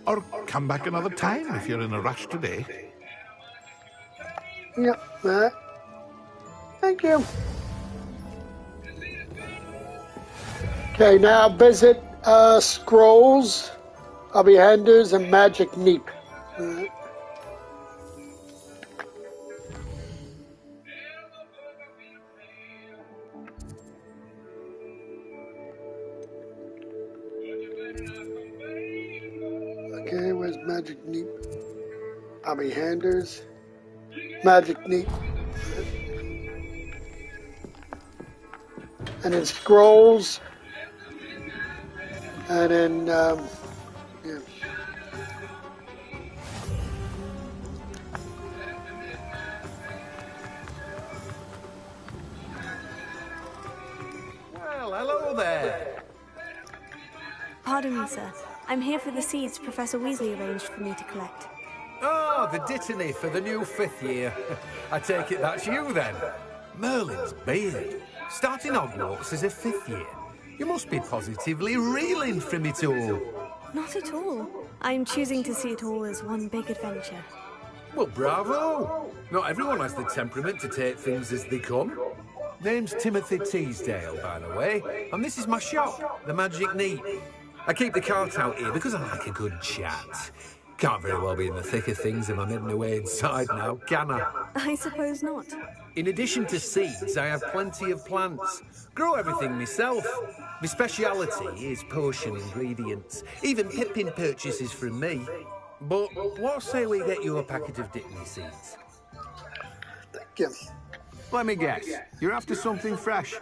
Or come back another time if you're in a rush today. Yep, thank you. Okay, now visit Scrolls, Hobbyhanders, and Magic Neep. Okay, where's Magic Neep? Hobbyhanders, Magic Neep. And then Scrolls. And then, yeah. Well, hello there. Pardon me, sir. I'm here for the seeds Professor Weasley arranged for me to collect. Oh, the dittany for the new 5th year. I take it that's you, then. Merlin's beard. Starting Hogwarts as a 5th year. You must be positively reeling from it all. Not at all. I'm choosing to see it all as one big adventure. Well, bravo! Not everyone has the temperament to take things as they come. Name's Timothy Teasdale, by the way, and this is my shop, the Magic Neep. I keep the cart out here because I like a good chat. Can't very well be in the thick of things if I'm heading away inside now, can I? I suppose not. In addition to seeds, I have plenty of plants. Grow everything myself. My speciality is potion ingredients. Even Pippin purchases from me. But what say we get you a packet of dittany seeds? Thank you. Let me guess. You're after something fresh.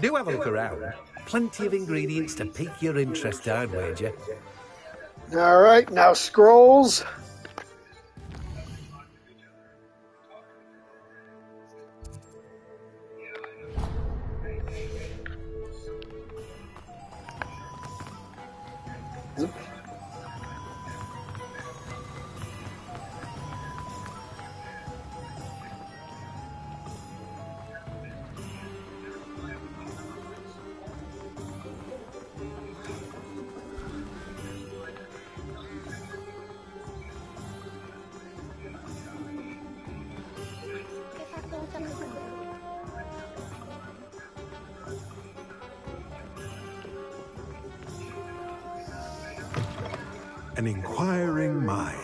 Do have a look around. Plenty of ingredients to pique your interest, I'd wager. All right, now Scrolls. An inquiring mind.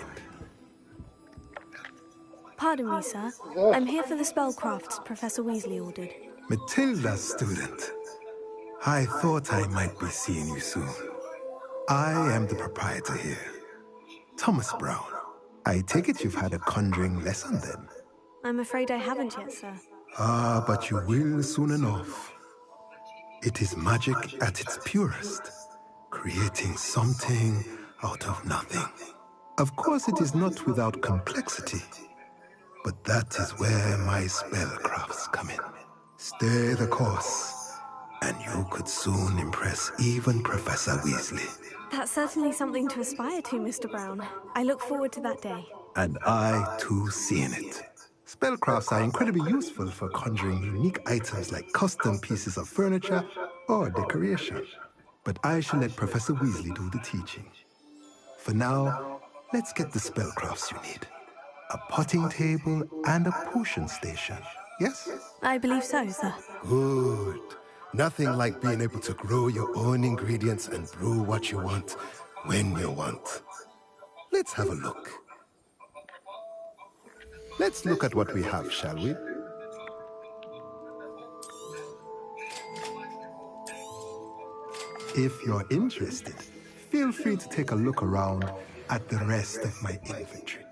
Pardon me, sir. I'm here for the spellcrafts Professor Weasley ordered. Matilda's student. I thought I might be seeing you soon. I am the proprietor here. Thomas Brown. I take it you've had a conjuring lesson then? I'm afraid I haven't yet, sir. Ah, but you will soon enough. It is magic at its purest, creating something out of nothing. Of course, it is not without complexity, but that is where my spellcrafts come in. Stay the course, and you could soon impress even Professor Weasley. That's certainly something to aspire to, Mr. Brown. I look forward to that day. And I, too, seeing it. Spellcrafts are incredibly useful for conjuring unique items like custom pieces of furniture or decoration. But I shall let Professor Weasley do the teaching. For now, let's get the spellcrafts you need. A potting table and a potion station, yes? I believe so, sir. Good. Nothing like being able to grow your own ingredients and brew what you want, when you want. Let's have a look. Let's look at what we have, shall we? If you're interested, feel free to take a look around at the rest of my inventory.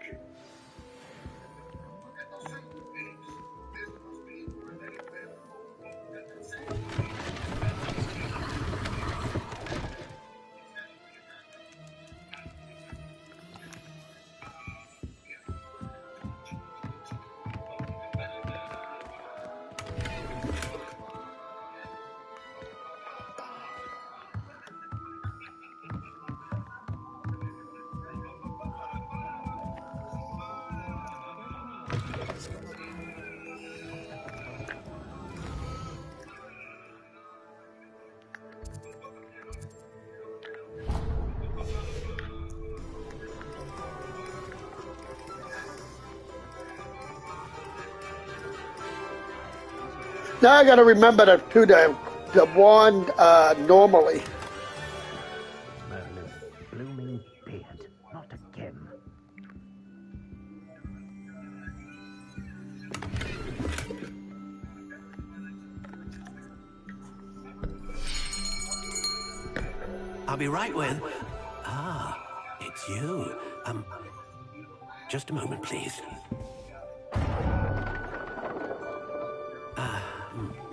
Now I got to remember to do the wand normally. Merlin's blooming beard, not again. I'll be right with... Ah, it's you. Just a moment, please.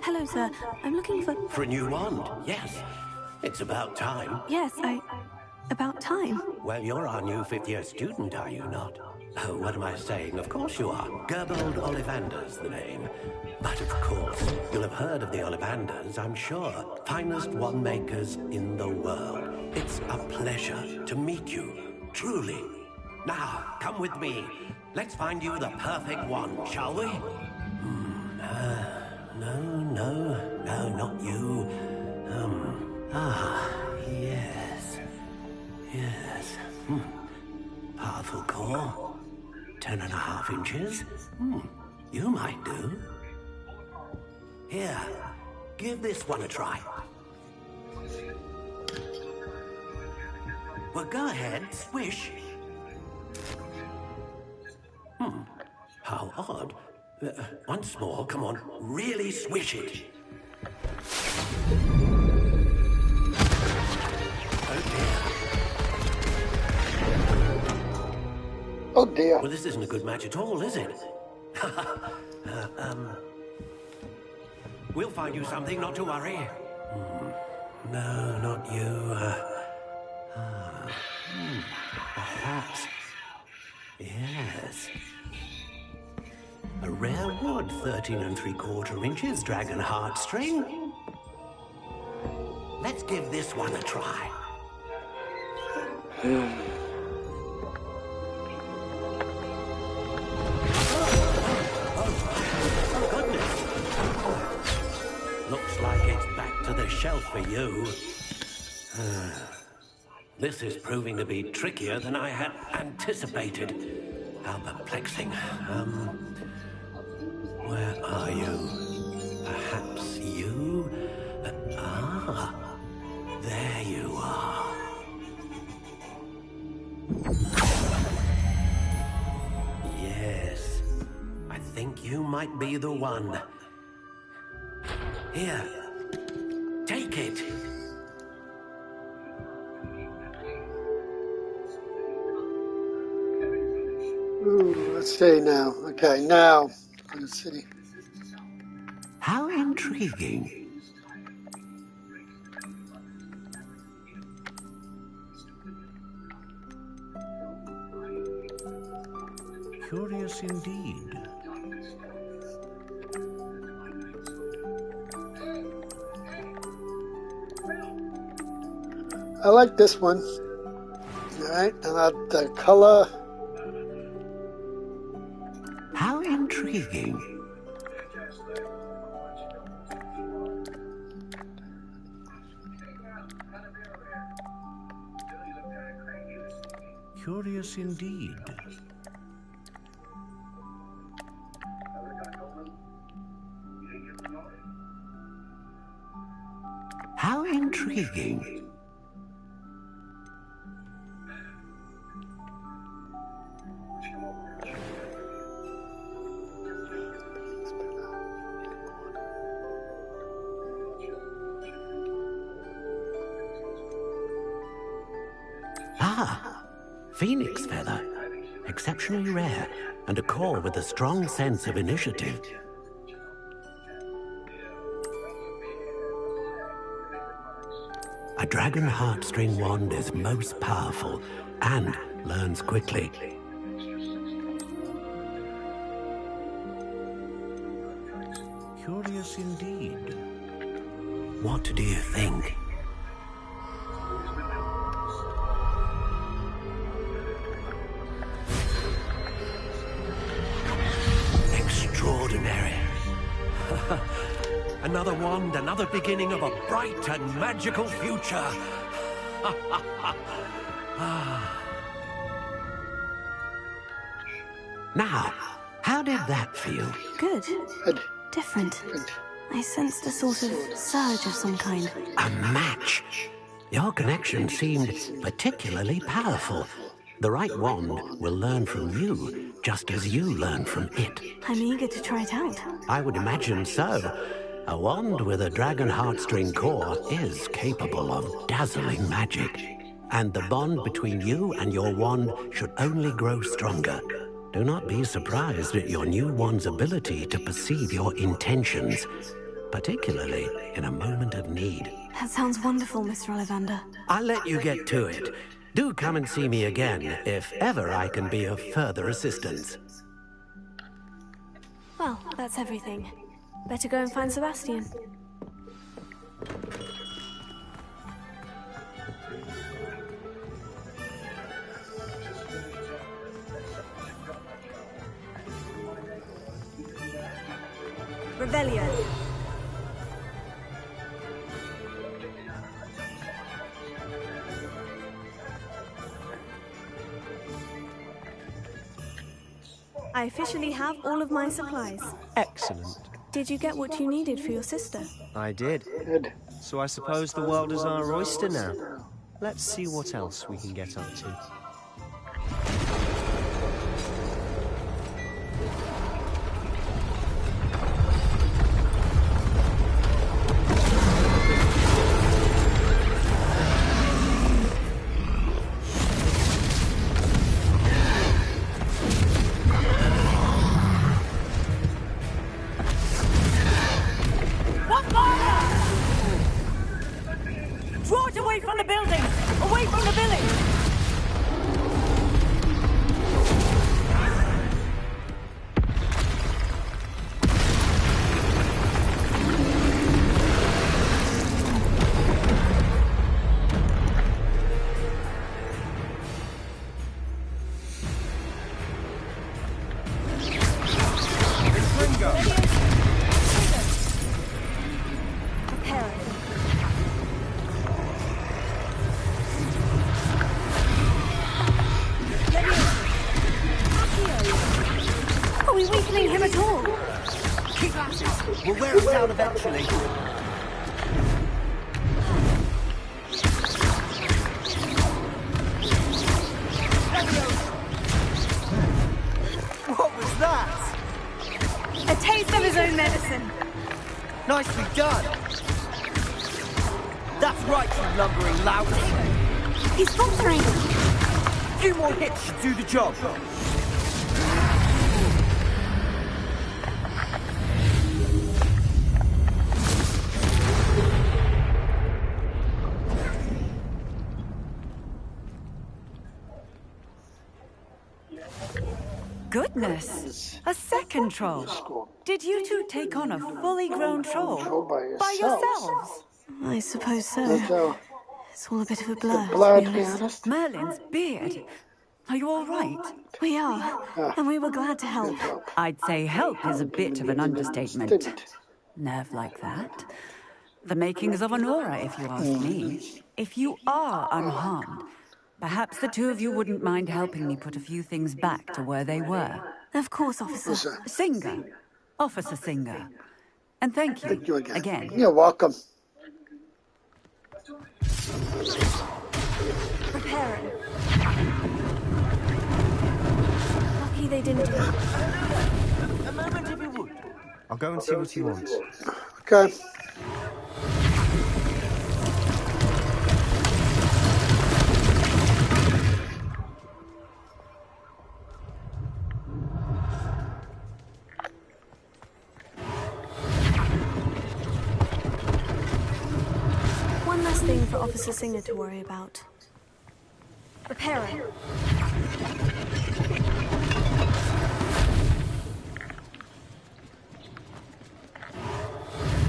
Hello, sir. I'm looking for... For a new wand, yes. It's about time. Yes, about time. Well, you're our new fifth-year student, are you not? Oh, what am I saying? Of course you are. Gerbold Ollivander's the name. But of course, you'll have heard of the Ollivanders, I'm sure. Finest wand makers in the world. It's a pleasure to meet you, truly. Now, come with me. Let's find you the perfect wand, shall we? No, not you. Yes. Powerful core. 10.5 inches. You might do. Here, give this one a try. Well, go ahead, swish. How odd. Once more, come on, really swish it. Oh dear. Well, this isn't a good match at all, is it? We'll find you something, not to worry. No, not you. Perhaps. Yes. A rare wood, 13 3/4 inches, dragon heartstring. Let's give this one a try. Oh, goodness. Looks like it's back to the shelf for you. This is proving to be trickier than I had anticipated. How perplexing. Where are you? Perhaps you? There you are. Yes, I think you might be the one. Here, take it. Let's see now. Okay, now for the city. How intriguing. Curious indeed. I like this one. All right, and the color. How intriguing. Curious indeed. How intriguing. Ah, phoenix feather. Exceptionally rare, and a core with a strong sense of initiative. A dragon heartstring wand is most powerful and learns quickly. Curious indeed. What do you think? Extraordinary. Another wand, another beginning of a bright and magical future. Now, how did that feel? Good. Different. I sensed a sort of surge of some kind. A match. Your connection seemed particularly powerful. The right wand will learn from you, just as you learn from it. I'm eager to try it out. I would imagine so. A wand with a dragon heartstring core is capable of dazzling magic. And the bond between you and your wand should only grow stronger. Do not be surprised at your new wand's ability to perceive your intentions, particularly in a moment of need. That sounds wonderful, Mr. Ollivander. I'll let you get to it. Do come and see me again, if ever I can be of further assistance. Well, that's everything. Better go and find Sebastian. Revelio. I officially have all of my supplies. Excellent. Did you get what you needed for your sister? I did. So I suppose the world is our oyster now. Let's see what else we can get up to. Draw it away from the building! Away from the village! Are we weakening him at all? Keep at it. We'll wear him down eventually. What was that? A taste of his own medicine. Nicely done. That's right, you lumbering lout. He's faltering. A few more hits should do the job. Goodness! A second troll. Did you two take on a fully grown troll? By yourselves? I suppose so. It's all a bit of a blur, to to be be honest. Merlin's beard. Are you all right? We are, and we were glad to help. I'd say help is a bit of an understatement. Nerve like that. The makings of an aura, if you ask me. If you are unharmed, Perhaps the two of you wouldn't mind helping me put a few things back to where they were. Of course, officer. Officer. Singer. Officer Singer. And thank you, Thank you again. again. You're welcome. Repairing. Lucky they didn't do it. A moment if you would. I'll go and see what he wants. Okay. One less thing for Officer Singer to worry about. Repairing.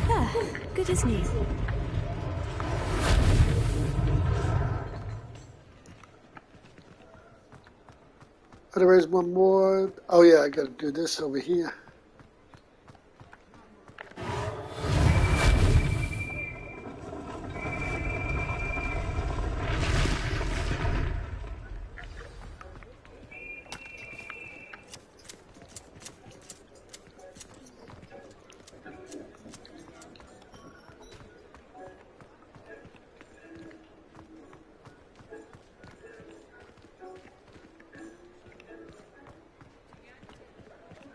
Ah, good as new. Otherwise, one more. Oh yeah, I gotta do this over here.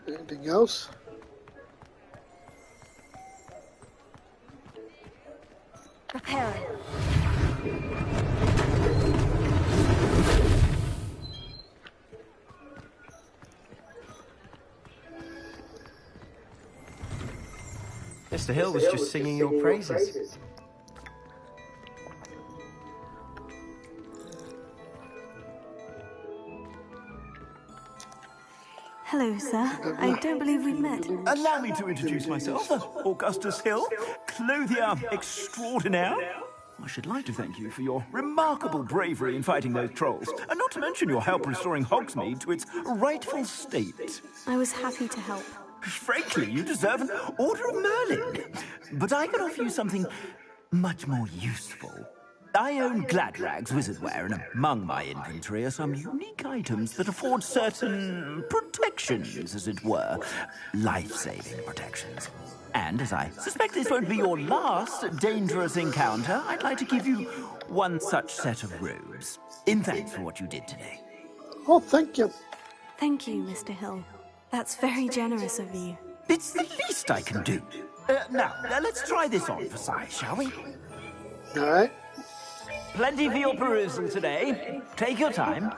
Anything else? Repairing. Mr. Hill was just singing your praises. Hello, sir. I don't believe we've met. Allow me to introduce myself, Augustus Hill, clothier extraordinaire. I should like to thank you for your remarkable bravery in fighting those trolls, and not to mention your help restoring Hogsmeade to its rightful state. I was happy to help. Frankly, you deserve an Order of Merlin. But I can offer you something much more useful. I own Gladrag's wizardware, and among my inventory are some unique items that afford certain protections, as it were. Life-saving protections. And as I suspect this won't be your last dangerous encounter, I'd like to give you one such set of robes, in thanks for what you did today. Oh, thank you. Thank you, Mr. Hill. That's very generous of you. It's the least I can do. Now, let's try this on for size, shall we? All right. Plenty for your perusal today. Take your time.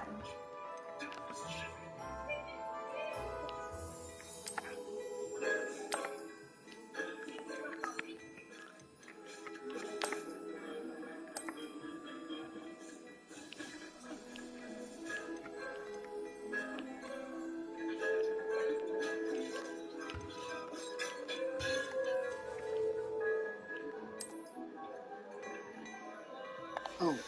Oh.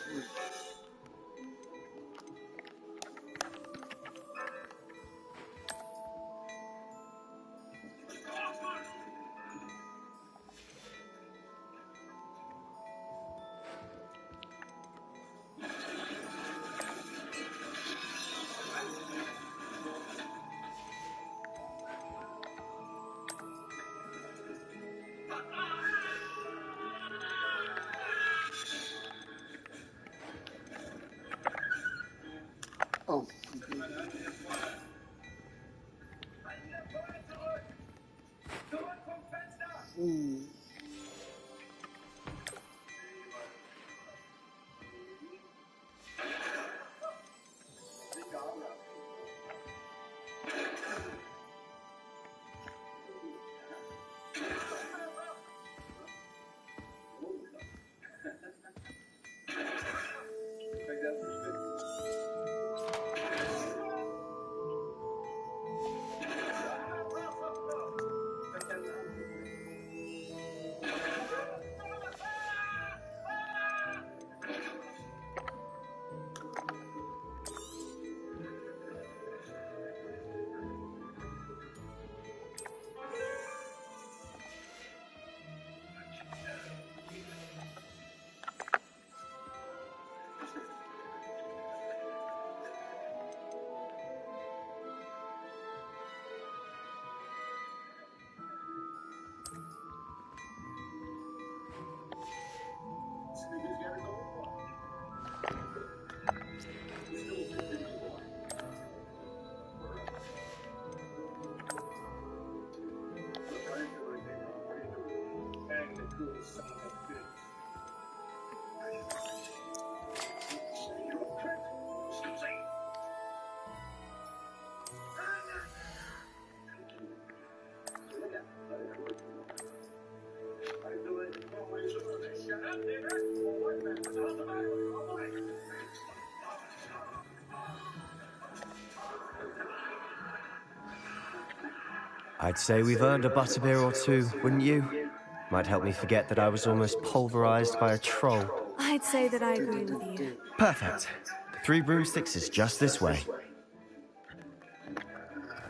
I'd say we've earned a butterbeer or two, wouldn't you? Might help me forget that I was almost pulverized by a troll. I'd say that I agree with you. Perfect. The 3 broomsticks is just this way.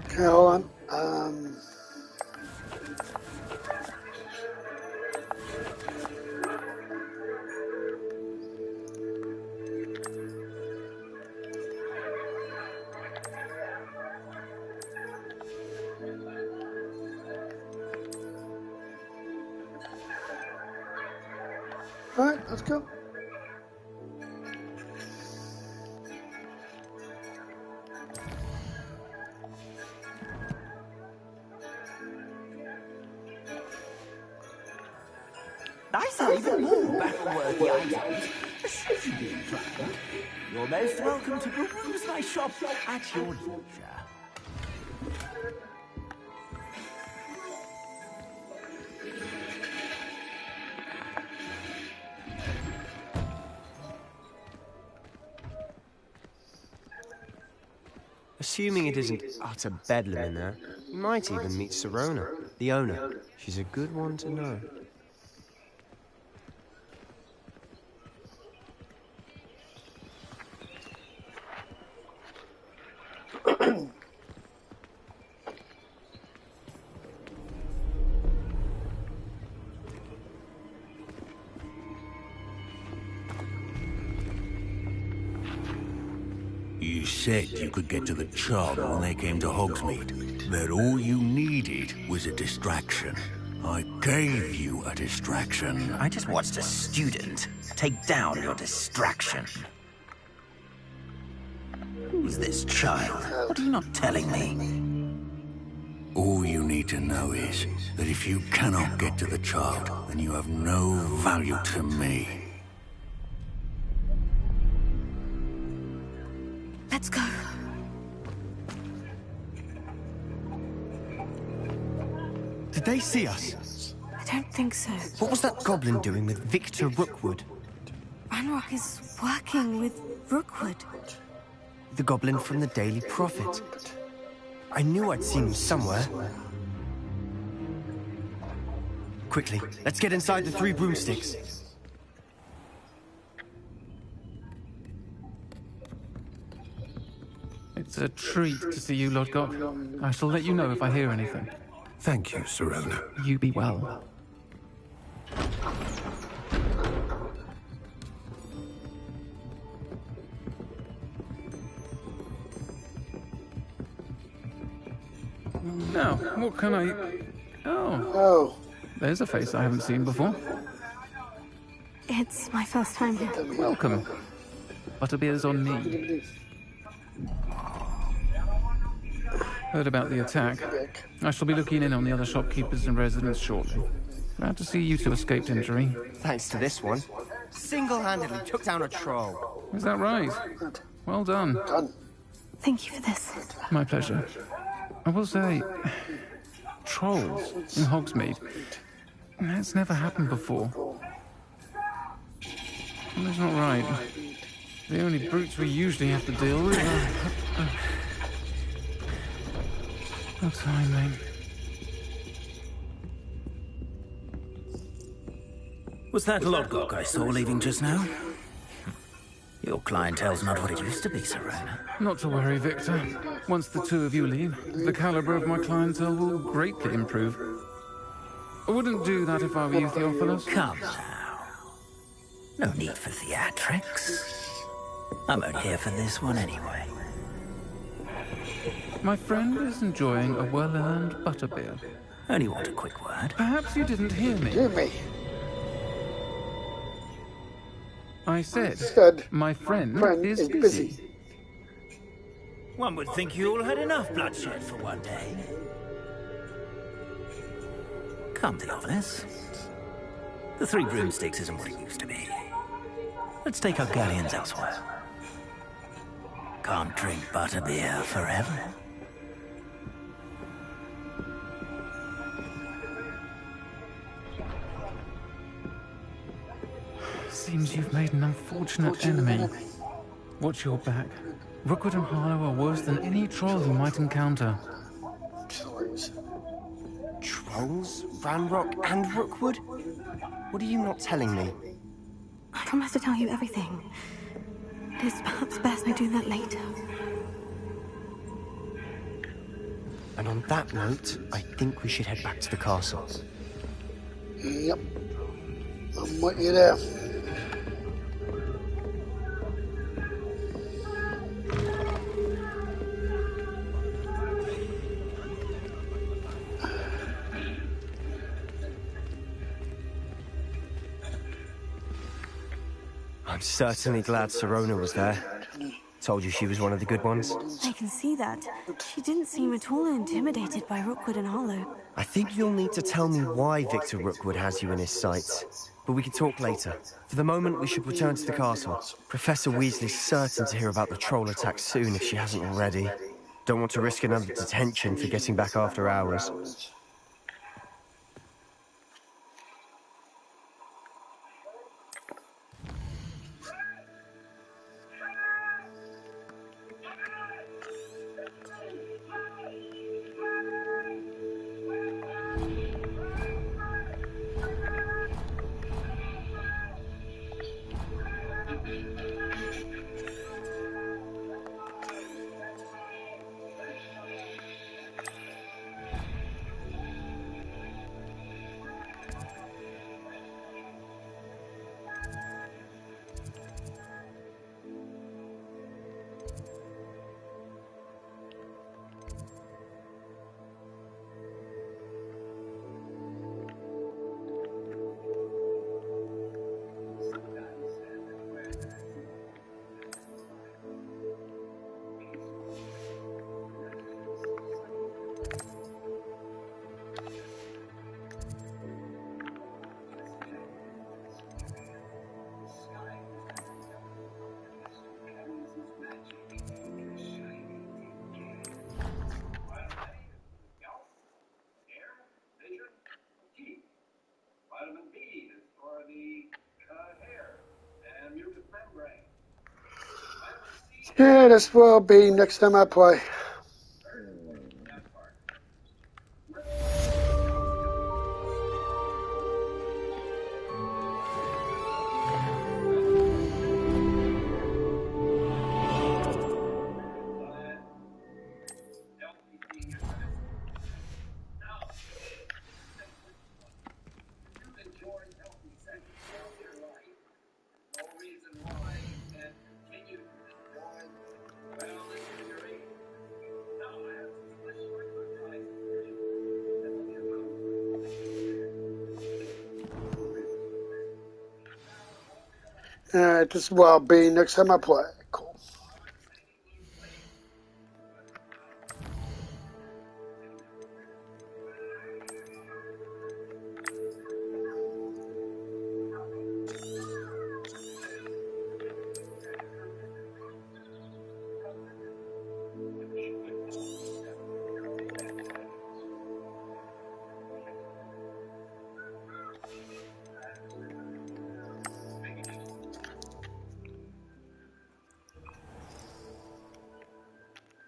Okay, hold on. Alright, let's go. I saw even more battle-worthy items. Should you be inclined, you're most welcome to peruse my shop at your leisure. Assuming it isn't utter bedlam in there, you might even meet Sirona, the owner. She's a good one to know. You said you could get to the child when they came to Hogsmeade. That all you needed was a distraction. I gave you a distraction. I just watched a student take down your distraction. Who's this child? What are you not telling me? All you need to know is that if you cannot get to the child, then you have no value to me. Let's go. Did they see us? I don't think so. What was that goblin doing with Victor Rookwood? Ranrock is working with Rookwood. The goblin from the Daily Prophet. I knew I'd seen him somewhere. Quickly, let's get inside the 3 broomsticks. It's a treat to see you, Lodgok. I shall let you know if I hear anything. Thank you, Sirona. You be well. Now, what can I... Oh. There's a face I haven't seen before. It's my first time here. Welcome. Butterbeer's on me. Heard about the attack. I shall be looking in on the other shopkeepers and residents shortly. Glad to see you two escaped injury. Thanks to this one. Single-handedly took down a troll. Is that right? Well done. Thank you for this. My pleasure. I will say, trolls in Hogsmeade. That's never happened before. That's not right. The only brutes we usually have to deal with are... No time, mate. Was that Lodgok I saw leaving just now? Your clientele's not what it used to be, Sirona. Not to worry, Victor. Once the 2 of you leave, the caliber of my clientele will greatly improve. I wouldn't do that if I were you, Theophilus. Come now. No need for theatrics. I'm only here for this one anyway. My friend is enjoying a well-earned butterbeer. Only want a quick word. Perhaps you didn't hear me. Hear me. I said, my friend is busy. One would think you all had enough bloodshed for one day. Come, Theophilus. The Three Broomsticks isn't what it used to be. Let's take our galleons elsewhere. Can't drink butterbeer forever. Seems you've made an unfortunate enemy. Watch your back. Rookwood and Harlow are worse than any troll you might encounter. Trolls? Ranrock and Rookwood? What are you not telling me? I promise to tell you everything. It is perhaps best I do that later. And on that note, I think we should head back to the castle. Yep. I'm with you there. I'm certainly glad Sirona was there. Told you she was one of the good ones. I can see that. She didn't seem at all intimidated by Rookwood and Harlow. I think you'll need to tell me why Victor Rookwood has you in his sights. But we can talk later. For the moment, we should return to the castle. Professor Weasley's certain to hear about the troll attack soon if she hasn't already. Don't want to risk another detention for getting back after hours. Yeah, this will be next time I play. Alright, this will be next time I play.